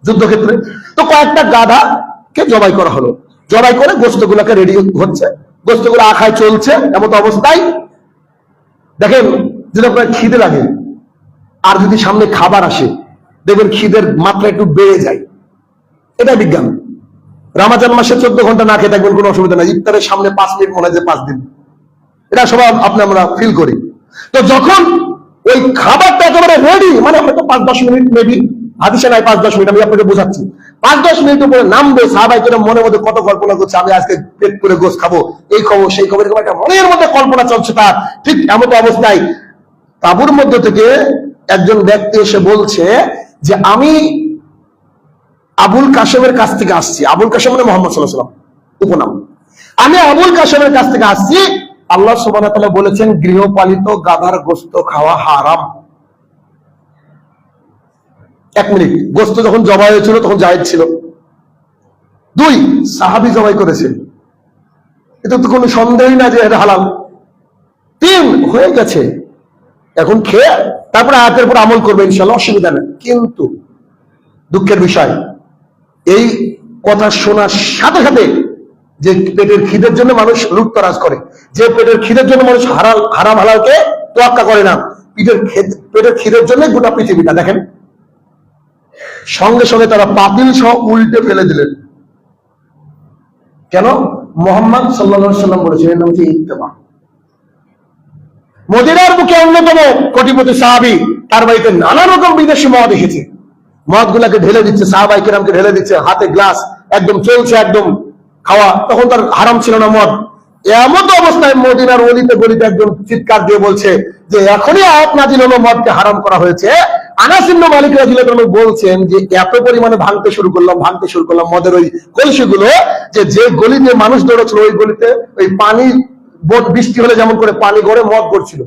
যুদ্ধক্ষেত্রে। তো কয়েকটা গাধাকে জবাই করা হলো, জবাই করে গোস্তগুলাকে রেডি হচ্ছে, গোস্তগুলো আখায় চলছে। এমন অবস্থায় দেখেন, যদি আপনার খিদে লাগে আর যদি সামনে খাবার আসে, দেখবেন খিদের মাত্রা একটু বেড়ে যায়। এটা বিজ্ঞান। রমজান মাসে 14 ঘন্টা না খেয়ে থাকবেন, কোনো অসুবিধা নাই। ইফতারের সামনে 5 মিনিট মনে হয় যে 5 দিন, এটা সবাই আমরা ফিল করি। তো যখন ওই খাবারটা একেবারে রেডি, মানে হয়তো 5-10 মিনিট, মেবি হাদিসে নাই 5-10 মিনিট, আমি আপনাকে বোঝাচ্ছি, 5-10 মিনিট উপরে নামবে, সাহাবায়ে কেরাম মনের মধ্যে কত কল্পনা করছে, আমি আজকে পেট করে গোশত খাবো, এই খাবো সেই খাবো, এরকম একটা মনের মধ্যে কল্পনা চলছে তার। ঠিক এমন অবস্থায় তাঁবুর মধ্য থেকে একজন ব্যক্তি এসে বলছে যে আমি আবুল কাশেমের কাছ থেকে আসছি। আবুল কাশেম মানে মুহাম্মদ সাল্লাল্লাহু আলাইহি ওয়াসাল্লাম উপনাম। আমি আবুল কাশেমের কাছ থেকে আসছি, আল্লাহ সুবহানাহু ওয়া তাআলা বলেছেন গৃহপালিত গাধার গোশত খাওয়া হারাম। 1 মিনিট, গোশত যখন জবাই হয়েছিল তখন জায়েজ ছিল। 2, সাহাবী জবাই করেছেন, এটা তো কোনো সন্দেহই না যে এটা হালাল। 3, হয়ে গেছে, এখন খেয়ে তারপরে আয়াতের উপর আমল করবে ইনশাআল্লাহ, অসুবিধা নেই। কিন্তু দুঃখের বিষয়, এই কথা শোনার সাথে সাথে যে পেটের খিদের জন্য মানুষ লুটতরাজ করে, যে পেটের খিদের জন্য মানুষ হারাম হালালকে তোয়াক্কা করে না, পেটের খিদের জন্য গোটা পৃথিবীটা দেখেন, সঙ্গে সঙ্গে তারা পাতিল সহ উল্টে ফেলে দিলেন। কেন? মুহাম্মদ সাল্লাল্লাহু আলাইহি ওয়াসাল্লাম বলেছেন, এর নাম হচ্ছে ইত্তেবা। মদিনার বুকে অন্যতম কোটিপতি সাহাবী, তার বাড়িতে নানা রকম বিদেশি মদ এসেছে, মদ গুলাকে ঢেলে দিচ্ছে, সাহাবায়ে কেরামকে ঢেলে দিচ্ছে, হাতে গ্লাস একদম চলছে, একদম খাওয়া। তখন তার হারাম ছিল না মদ। এমন অবস্থায় মদিনার অলিতে গলিতে একজন চিৎকার দিয়ে বলছে যে এখনই আয়াত নাযিল হলো, মদকে হারাম করা হয়েছে। আনাস ইবনে মালিক রাদিয়াল্লাহু আনহু বলছেন যে এত পরিমাণে ভাঙতে শুরু করলাম মদের ওই কলসিগুলো, যে গলিতে মানুষ দৌড়াচ্ছিল, ওই গলিতে ওই পানি, বৃষ্টি হলে যেমন করে পানি গড়ে, মদ গড়ছিল।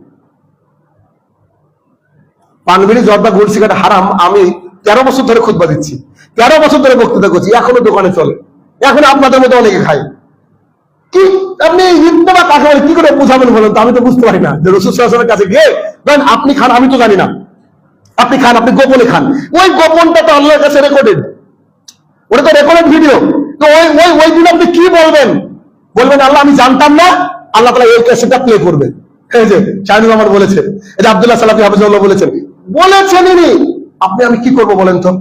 পানবিড়ি, জর্দা, গুড়, সিগারেট হারাম। আমি 13 বছর ধরে খুতবা দিচ্ছি, 13 বছর ধরে বক্তৃতা করছি, এখনো দোকানে চলে, এখন আপনাদের মতো অনেকে খায়। কি আপনি ইত্তেবা কাকে বলে কি করে বুঝাবেন বলেন তো? আমি তো বুঝতে পারি না যে রাসূল সাল্লাল্লাহু আলাইহি ওয়াসাল্লামের কাছে গিয়ে বলেন আপনি খান, আমি তো জানি না, আপনি খান, আপনি গোপনে খান। ওই গোপনটা তো আল্লাহর কাছে রেকর্ডেড, ওটা তো রেকর্ডেড ভিডিও। তো ওই দিন আপনি কি বলবেন? আল্লাহ আমি জানতাম না, আল্লাহ তাআলা এই ক্যাসেটটা প্লে করবে। এই যে শাহিনুর রহমান বলেছেন, এই যে আব্দুল্লাহ সালাফি হাফিজাহুল্লাহ বলেছেন ইনি, আমি কি করব বলেন তো?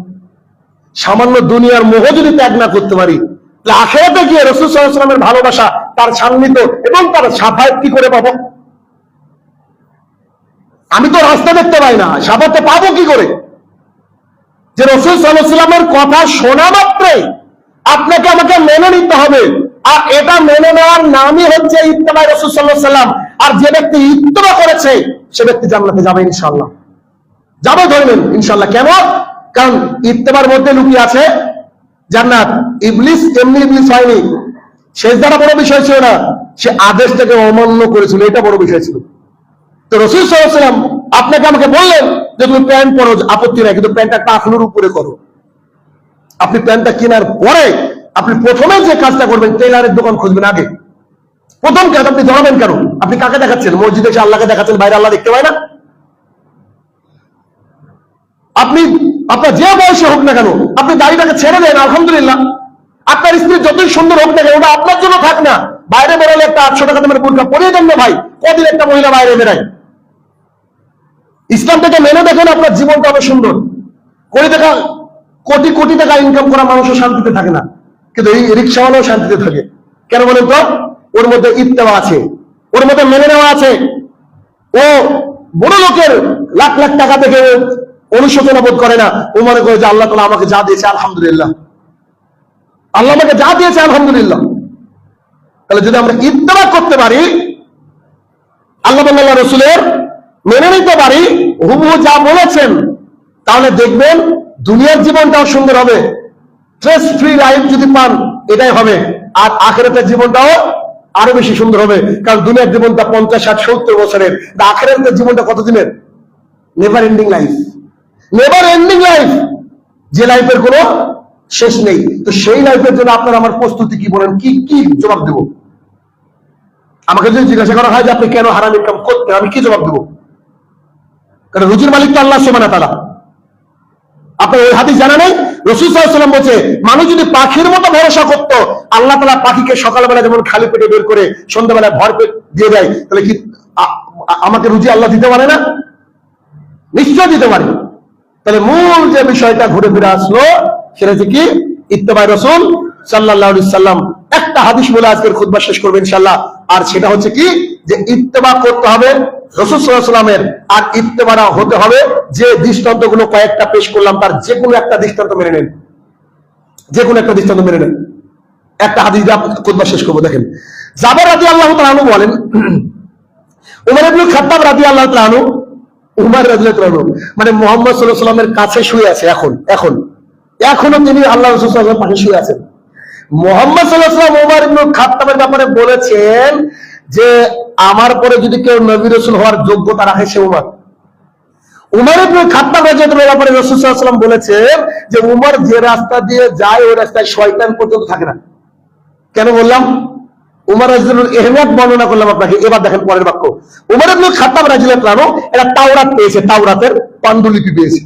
সামান্য দুনিয়ার মোহ যদি ত্যাগ না করতে পারি, তাহলে আখিরাতে গিয়ে রাসূল সাল্লাল্লাহু আলাইহি ওয়াসাল্লামের ভালোবাসা, তার সান্নিধ্য এবং তার শাফায়াত কি করে পাবো? আমি তো রাস্তা দেখতে পাই না, শাফায়াত পাবো কি করে? যে রাসূল সাল্লাল্লাহু আলাইহি ওয়াসাল্লামের কথা শোনা মাত্রই আপনাকে আমাকে মেনে নিতে হবে, আর এটা মেনে নেওয়ার নামই হচ্ছে ইত্তেবা রাসূল সাল্লাল্লাহু আলাইহি ওয়াসাল্লাম। আর যে ব্যক্তি ইত্তেবা করেছে সে ব্যক্তি জান্নাতে যাবে ইনশাআল্লাহ, যাবে ধরবেন ইনশাআল্লাহ। কেন? কারণ ইত্তেবার মধ্যে লুকিয়ে আছে জান্নাত। ইবলিস এমনি ইবলিস হয়নি, সেজদাটা বড় বিষয় ছিল না, সে আদেশটাকে অমান্য করেছিল, এটা বড় বিষয় ছিল। তো রাসূল সাল্লাল্লাহু আলাইহি ওয়াসাল্লাম আপনাকে আমাকে বললেন যে তুমি প্যান্ট পরো, আপত্তি নাই, কিন্তু প্যান্টটা টাকনুর উপরে করো। আপনি প্যান্টটা কেনার পরে আপনি প্রথমে যে কাজটা করবেন, টেলারের দোকান খুঁজবেন আগে। প্রথম কাজ আপনি ধরাবেন কেন? আপনি কাকে দেখাচ্ছেন? মসজিদে এসে আল্লাহকে দেখাচ্ছেন, বাইরে আল্লাহ দেখতে পায় না? আপনি আপনার যে বয়সে হোক না কেন, আপনি দাড়িটাকে ছেড়ে দেন, আলহামদুলিল্লাহ। আপনার স্ত্রী যতই সুন্দর হোক না কেন, ওটা আপনার জন্য থাক না। বাইরে বেরোলে একটা 800 টাকা দামের বোরকা পরিয়ে দেন না ভাই। কদিন একটা মহিলা বাইরে বেরায়? ইসলাম থেকে মেনে দেখেন, আপনার জীবনটা হবে সুন্দর। কোটি কোটি টাকা ইনকাম করা মানুষও শান্তিতে থাকে না, কিন্তু এই রিক্সাওয়ালাও শান্তিতে থাকে। কেন বলেন তো? ওর মধ্যে ইত্তেবা আছে, ওর মধ্যে মেনে নেওয়া আছে। ও বড় লোকের লাখ লাখ টাকা থেকে অনুশোচনা বোধ করে না। ও মনে করে যে আল্লাহ তাআলা আমাকে যা দিয়েছে আলহামদুলিল্লাহ, আল্লাহ আমাকে যা দিয়েছে আলহামদুলিল্লাহ। তাহলে যদি আমরা ইত্তেবা করতে পারি, আল্লাহ আল্লাহ রসুলের মেনে নিতে পারি, হুবহু যা বলেছেন, তাহলে দেখবেন দুনিয়ার জীবনটাও সুন্দর হবে। স্ট্রেস ফ্রি লাইফ যদি পান, এটাই হবে। আর আখিরাতের জীবনটাও আরো বেশি সুন্দর হবে। কারণ দুনিয়ার জীবনটা 50, 60, 70 বছরের, আখিরাতের জীবনটা কত দিনের? Never ending life, never ending life, যে লাইফের কোনো শেষ নেই। তো সেই লাইফের জন্য আপনার আমার প্রস্তুতি কি? বলেন, কি কি জবাব দেব? আমাকে যদি জিজ্ঞাসা করা হয় যে আপনি কেন হারাম ইনকাম করতেন, আমি কি জবাব দেবো? কারণ রুজির মালিক তো আল্লাহ সুবহানাহু ওয়া তাআলা। আপনার ওই হাদিস জানা নেই? রাসূল সাল্লাল্লাহু আলাইহি ওয়াসাল্লাম বলছে, মানুষ যদি পাখির মতো ভরসা করতো, আল্লাহ তাআলা পাখিকে সকালবেলা যেমন খালি পেটে বের করে সন্ধ্যাবেলা ভর পেট দিয়ে দেয়, তাহলে কি আমাকে রুজি আল্লাহ দিতে পারে না? নিশ্চয় দিতে পারে। তাহলে মূল যে বিষয়টা ঘুরে ফিরে আসলো, সেটা হচ্ছে কি? ইত্তেবা রাসূল সাল্লাল্লাহু আলাইহি ওয়াসাল্লাম। একটা হাদিস বলে আজকের খুতবা শেষ করব ইনশাআল্লাহ। আর সেটা হচ্ছে কি? যে ইত্তেবা করতে হবে রাসূল সাল্লাল্লাহু আলাইহি ওয়াসাল্লামের, আর ইত্তেবাটা হতে হবে যে দৃষ্টান্তগুলো কয়েকটা পেশ করলাম, তার যে কোনো একটা দৃষ্টান্ত মেনে নেন, যে কোনো একটা দৃষ্টান্ত মেনে নেন। একটা হাদিস দিয়ে খুতবা শেষ করব। দেখেন, জাবের রাদিয়াল্লাহু তাআলা আনহু বলেন, উমর ইবনে খাত্তাব রাদিয়াল্লাহু তাআলা আনহু, উমর রাদিয়াল্লাহু তাআলা আনহু মানে মুহাম্মদ সাল্লাল্লাহু আলাইহি ওয়াসাল্লামের কাছে শুয়ে আছে। এখনো তিনি আল্লাহ রাসূল সাল্লাল্লাহু আলাইহি ওয়াসাল্লামের পাশে শুয়ে আছেন। মুহাম্মদ সাল্লাল্লাহু আলাইহি ওয়াসাল্লাম উমর ইবনে খাত্তাবের ব্যাপারে বলেছেন যে আমার পরে যদি কেউ নবী রাসূল হওয়ার যোগ্যতা রাখে সে উমর। উমর ইবনে খাত্তাব রাদিয়াল্লাহু তাআলার ব্যাপারে রাসূল সাল্লাল্লাহু আলাইহি ওয়াসাল্লাম বলেছেন যে উমর যে রাস্তা দিয়ে যায় ওই রাস্তায় শয়তান পর্যন্ত থাকে না। কেন বললাম? উমর রাদিয়াল্লাহু আনহুর এহমিয়ত বর্ণনা করলাম আপনাকে। এবার দেখেন পরের বাক্য। উমর ইবনে খাত্তাব রাদিয়াল্লাহু আনহু একটা তাওরাত পেয়েছে, তাওরাতের পান্ডুলিপি পেয়েছে।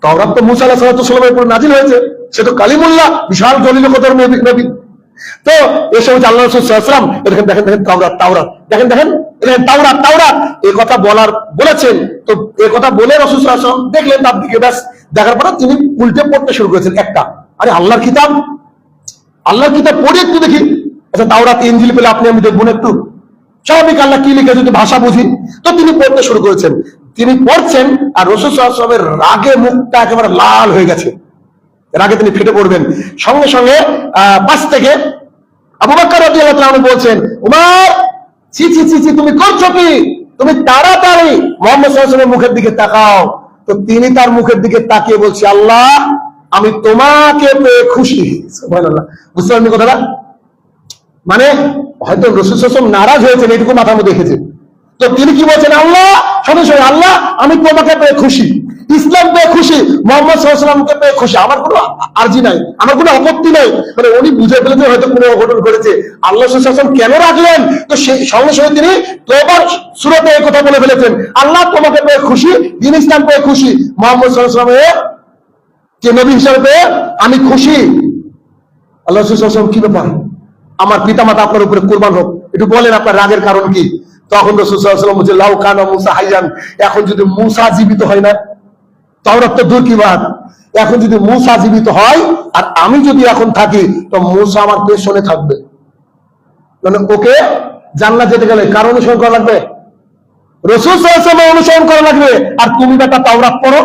তাওরাত তো মুসা আলাইহিস সালামের উপর নাজিল হয়েছে, সে তো কালিমুল্লাহ, বিশাল জলিলকদর নবী। তো এসে হচ্ছে আল্লাহ রাসূল সাল্লাল্লাহু আলাইহি ওয়াসাল্লাম, দেখেন তাওরাত দেখেন তাওরাত এই কথা বলেছেন। তো এই কথা বলে রাসূল সাল্লাল্লাহু আলাইহি ওয়াসাল্লাম দেখলেন তার দিকে, ব্যাস দেখার পরে তিনি উল্টে পড়তে শুরু করেছেন একটা, আরে আল্লাহর কিতাব পড়ে একটু দেখি। আচ্ছা, তাওরাত ইনজিল পেলে আপনি আমি দেখবো না একটু? স্বাভাবিক, আল্লাহ কি লিখেছে যদি ভাষা বুঝি। তো তিনি পড়তে শুরু করেছেন, তিনি পড়ছেন, আর রাসূল সাল্লাল্লাহু আলাইহি ওয়াসাল্লামের রাগে মুখটা একেবারে লাল হয়ে গেছে, রাগে তিনি ফেটে পড়বেন। সঙ্গে সঙ্গে পাশ থেকে আবু বকর রাদিয়াল্লাহু তাআলা বলছেন, উমর ছি তুমি করছো কি? তুমি তাড়াতাড়ি মুহাম্মদ সাল্লাল্লাহু আলাইহি ওয়াসাল্লামের মুখের দিকে তাকাও। তো তিনি তার মুখের দিকে তাকিয়ে বলছে, আল্লাহ আমি তোমাকে পেয়ে খুশি। সুবহানাল্লাহ। বুঝতে পারলেন কথাটা? মানে হয়তো রাসূল সাল্লাল্লাহু আলাইহি ওয়াসাল্লাম নারাজ হয়েছেন, এটুকু মাথার মধ্যে রেখেছে। তো তিনি কি বলছেন? আল্লাহ সঙ্গে আল্লাহ আমি তোমাকে পেয়ে খুশি, ইসলাম পেয়ে খুশি, মুহাম্মদ সাল্লাল্লাহু আলাইহি ওয়াসাল্লামকে পেয়ে খুশি, আমার কোনো আরজি নাই, আমার কোনো আপত্তি নাই। মানে উনি বুঝে ফেলেছেন হয়তো কোনো অঘটন ঘটেছে, আল্লাহ সাল্লাল্লাহু আলাইহি ওয়াসাল্লাম কেন রাখলেন। তো সেই সঙ্গে তিনি তওবার সূরাতে এই কথা বলে ফেলেছেন, আল্লাহ তোমাকে পেয়ে খুশি, দ্বীন ইসলাম পেয়ে খুশি, মুহাম্মদ সাল্লাল্লাহু আলাইহি ওয়াসাল্লামের যে নবী হিসেবে পেয়ে আমি খুশি। আল্লাহ সাল্লাল্লাহু আলাইহি ওয়াসাল্লাম, কি ব্যাপার? আমার পিতামাতা আপনার উপরে কুরবান হোক, একটু বলেন আপনার রাগের কারণ কি? তখন রাসূল সাল্লাল্লাহু আলাইহি ওয়াসাল্লাম বলছে লাউ কানা মুসা হাইয়ান, এখন যদি মুসা জীবিত হয় না, তাওরাত তো দূর কি বাত, এখন যদি মুসা জীবিত হয় আর আমি যদি এখন থাকি তো মুসা আমার পেছনে থাকবে, মানে ওকে জান্নাত যেতে গেলে কার অনুসরণ করা লাগবে? রাসূল সাল্লাল্লাহু আলাইহি ওয়াসাল্লামের অনুসরণ করা লাগবে। আর তুমি বেটা তাওরাত পড়ো।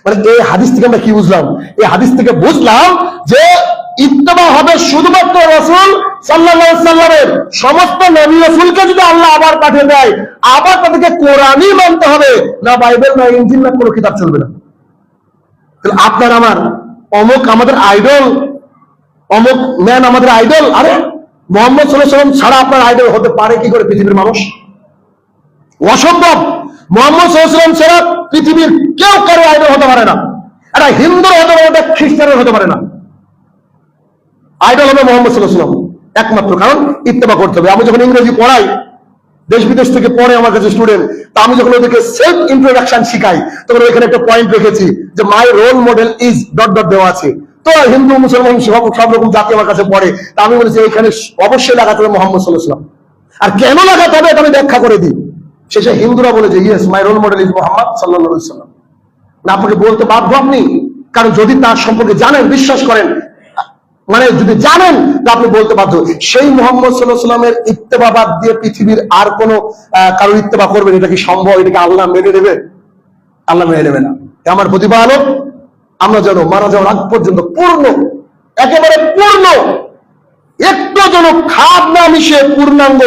মানে এই হাদিস থেকে আমরা কি বুঝলাম? এই হাদিস থেকে বুঝলাম যে ইত্তেবা হবে শুধুমাত্র রাসূল সাল্লাল্লাহু আলাইহি সাল্লামের। সমস্ত নবী রাসূলকে যদি আল্লাহ আবার পাঠিয়ে দেয়, আবার তাদেরকে কোরআনই মানতে হবে, না বাইবেল না ইনজিল না কোনো কিতাব চলবে না। তাহলে আপনার আমার অমুক আমাদের আইডল, অমুক ম্যান আমাদের আইডল। আরে মুহাম্মদ সাল্লাল্লাহু আলাইহি ওয়াসাল্লাম ছাড়া আপনার আইডল হতে পারে কি করে পৃথিবীর মানুষ? অসম্ভব। মুহাম্মদ সাল্লাল্লাহু আলাইহি ওয়াসাল্লাম ছাড়া পৃথিবীর কেউ কারো আইডল হতে পারে না। এটা হিন্দু হতে পারে, এটা খ্রিস্টানের হতে পারে না। আইডল হবে মুহাম্মদ সাল্লাল্লাহু আলাইহি ওয়াসাল্লাম একমাত্র, কারণ ইত্তেবা করতে হবে। আমি যখন ইংরেজি পড়াই, দেশ বিদেশ থেকে পড়ে আমার কাছে স্টুডেন্ট, তা আমি যখন ওদেরকে সেলফ ইন্ট্রোডাকশন শিখাই, তখন ওইখানে একটা পয়েন্ট রেখেছি যে my role model is dot dot দেওয়া আছে। তো হিন্দু মুসলমান সব রকম জাতি আমার কাছে পড়ে, তা আমি বলেছি এখানে অবশ্যই লাগাতে হবে মুহাম্মদ সাল্লাল্লাহু আলাইহি ওয়াসাল্লাম। আর কেন লাগাতে হবে এটা আমি ব্যাখ্যা করে দিই। শেষে হিন্দুরা বলে যে yes my role model is Muhammad সাল্লাল্লাহু আলাইহি ওয়াসাল্লাম। না, আপনাকে বলতে বাধ্য আপনি, কারণ যদি তার সম্পর্কে জানেন, বিশ্বাস করেন, মানে যদি জানেন তা আপনি বলতে বাধ্য। সেই মুহাম্মদ সাল্লাল্লাহু আলাইহি ওয়াসাল্লামের ইত্তেবা বাদ দিয়ে পৃথিবীর আর কোন কারো ইত্তেবা করবেন, এটা কি সম্ভব? এটাকে আল্লাহ মেনে নেবে? আল্লাহ মেনে নেবে না। আমার প্রতিপালক আমরা যেন মারা যাওয়ার আগ পর্যন্ত পূর্ণ, একেবারে পূর্ণ, একটু যেন খাদ না মিশিয়ে পূর্ণাঙ্গ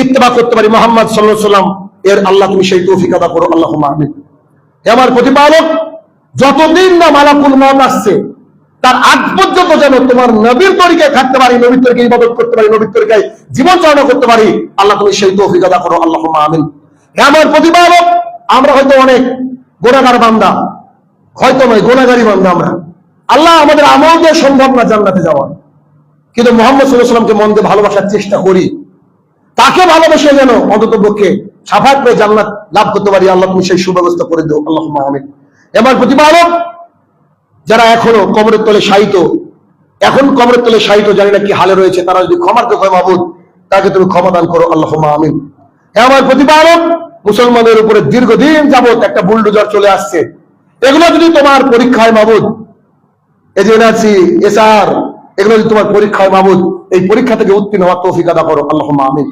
ইত্তেবা করতে পারি মুহাম্মদ সাল্লাল্লাহু আলাইহি ওয়াসাল্লাম এর। আল্লাহ তুমি সেই তৌফিক আদা করো, আল্লাহুম্মা আমিন। আমার প্রতিপালক যতদিন না মালাকুল মউত আসছে তার আগ পর্যন্ত যেন তোমার নবীর তরিকায় থাকতে পারি, নবীর তরিকায় ইবাদত করতে পারি, নবীর তরিকায় জীবন চালনা করতে পারি। আল্লাহ তুমি সেই তৌফিক আদা করো, আল্লাহুম্মা আমিন। আমার প্রতিপালক আমরা হয়তো অনেক গুনাহগার বান্দা, হয়তো নয় গুনাহগারী বান্দা আমরা। আল্লাহ আমাদের আমল দিয়ে সম্ভব না জান্নাতে যাওয়া, কিন্তু মুহাম্মদ সাল্লাল্লাহু আলাইহি ওয়াসাল্লামকে মন দিয়ে ভালোবাসার চেষ্টা করি, তাকে ভালোবেসে যেন অন্তত পক্ষে সাফাত পেয়ে জান্নাত লাভ করতে পারি। আল্লাহ তুমি সেই সুব্যবস্থা করে দিও, আল্লাহুম্মা আমিন। আমার প্রতিপালক যারা এখনো কবরের তলে শায়িত, এখন কবরের তলে শায়িত, জানি না কি হালে রয়েছে, তারা যদি ক্ষমার কথা মাবুদ, তাকে তুমি ক্ষমা দান করো, আল্লাহুম্মা আমিন। আমার প্রতিপালক মুসলমানের উপরে দীর্ঘদিন যাবত একটা বুলডোজার চলে আসছে, এগুলো যদি তোমার পরীক্ষা হয় মাবুদ, এই যে এনআরসি এসআর, এগুলো যদি তোমার পরীক্ষা হয় মাবুদ, এই পরীক্ষা থেকে উত্তীর্ণ হওয়ার তৌফিক আদা করো, আল্লাহুম্মা আমিন।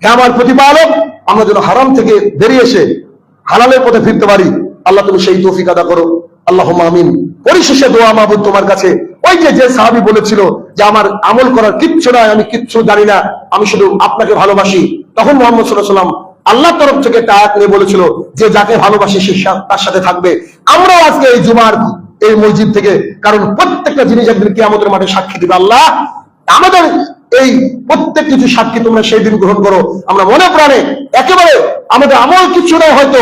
আমার প্রতিপালক আমরা যেন হারাম থেকে বেরিয়ে এসে হালালের পথে ফিরতে পারি, আল্লাহ তুমি সেই তৌফিক আদা করো, আল্লাহুম্মা আমিন। পরিশেষে দোয়া মাবুদ তোমার কাছে, ওই যে সাহাবী বলেছিল যে আমার আমল করার কিচ্ছু নাই, আমি কিচ্ছু জানি না, আমি শুধু আপনাকে ভালোবাসি, তখন মুহাম্মদ সাল্লাল্লাহু আলাইহি ওয়াসাল্লাম আল্লাহর তরফ থেকে একটা আয়াত নিয়ে বলেছিল যে যাকে ভালোবাসি সে তার সাথে থাকবে। আমরাও আজকে এই জুমার এই মসজিদ থেকে, কারণ প্রত্যেকটা জিনিস একদিন কিয়ামতের মাঠে সাক্ষী দিবে আল্লাহ, আমাদের এই প্রত্যেক কিছু সাক্ষী তোমরা সেই দিন গ্রহণ করো। আমরা মনে প্রাণে একেবারে আমাদের আমল কিছু নয়, হয়তো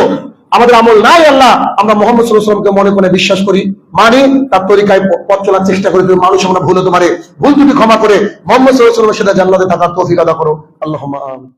আমাদের আমল নাই আল্লাহ, আমরা মুহাম্মদ সাল্লাল্লাহু আলাইহি ওয়াসাল্লামকে মনে করে বিশ্বাস করি, মানি, তার তরিকায় পথ চলার চেষ্টা করি। মানুষ আমরা ভুল হতে পারে, ভুল ত্রুটি ক্ষমা করে মুহাম্মদ সাল্লাল্লাহু আলাইহি ওয়াসাল্লামের সাথে জান্নাতে থাকার তৌফিক আদা করো, আল্লাহুম্মা আমিন।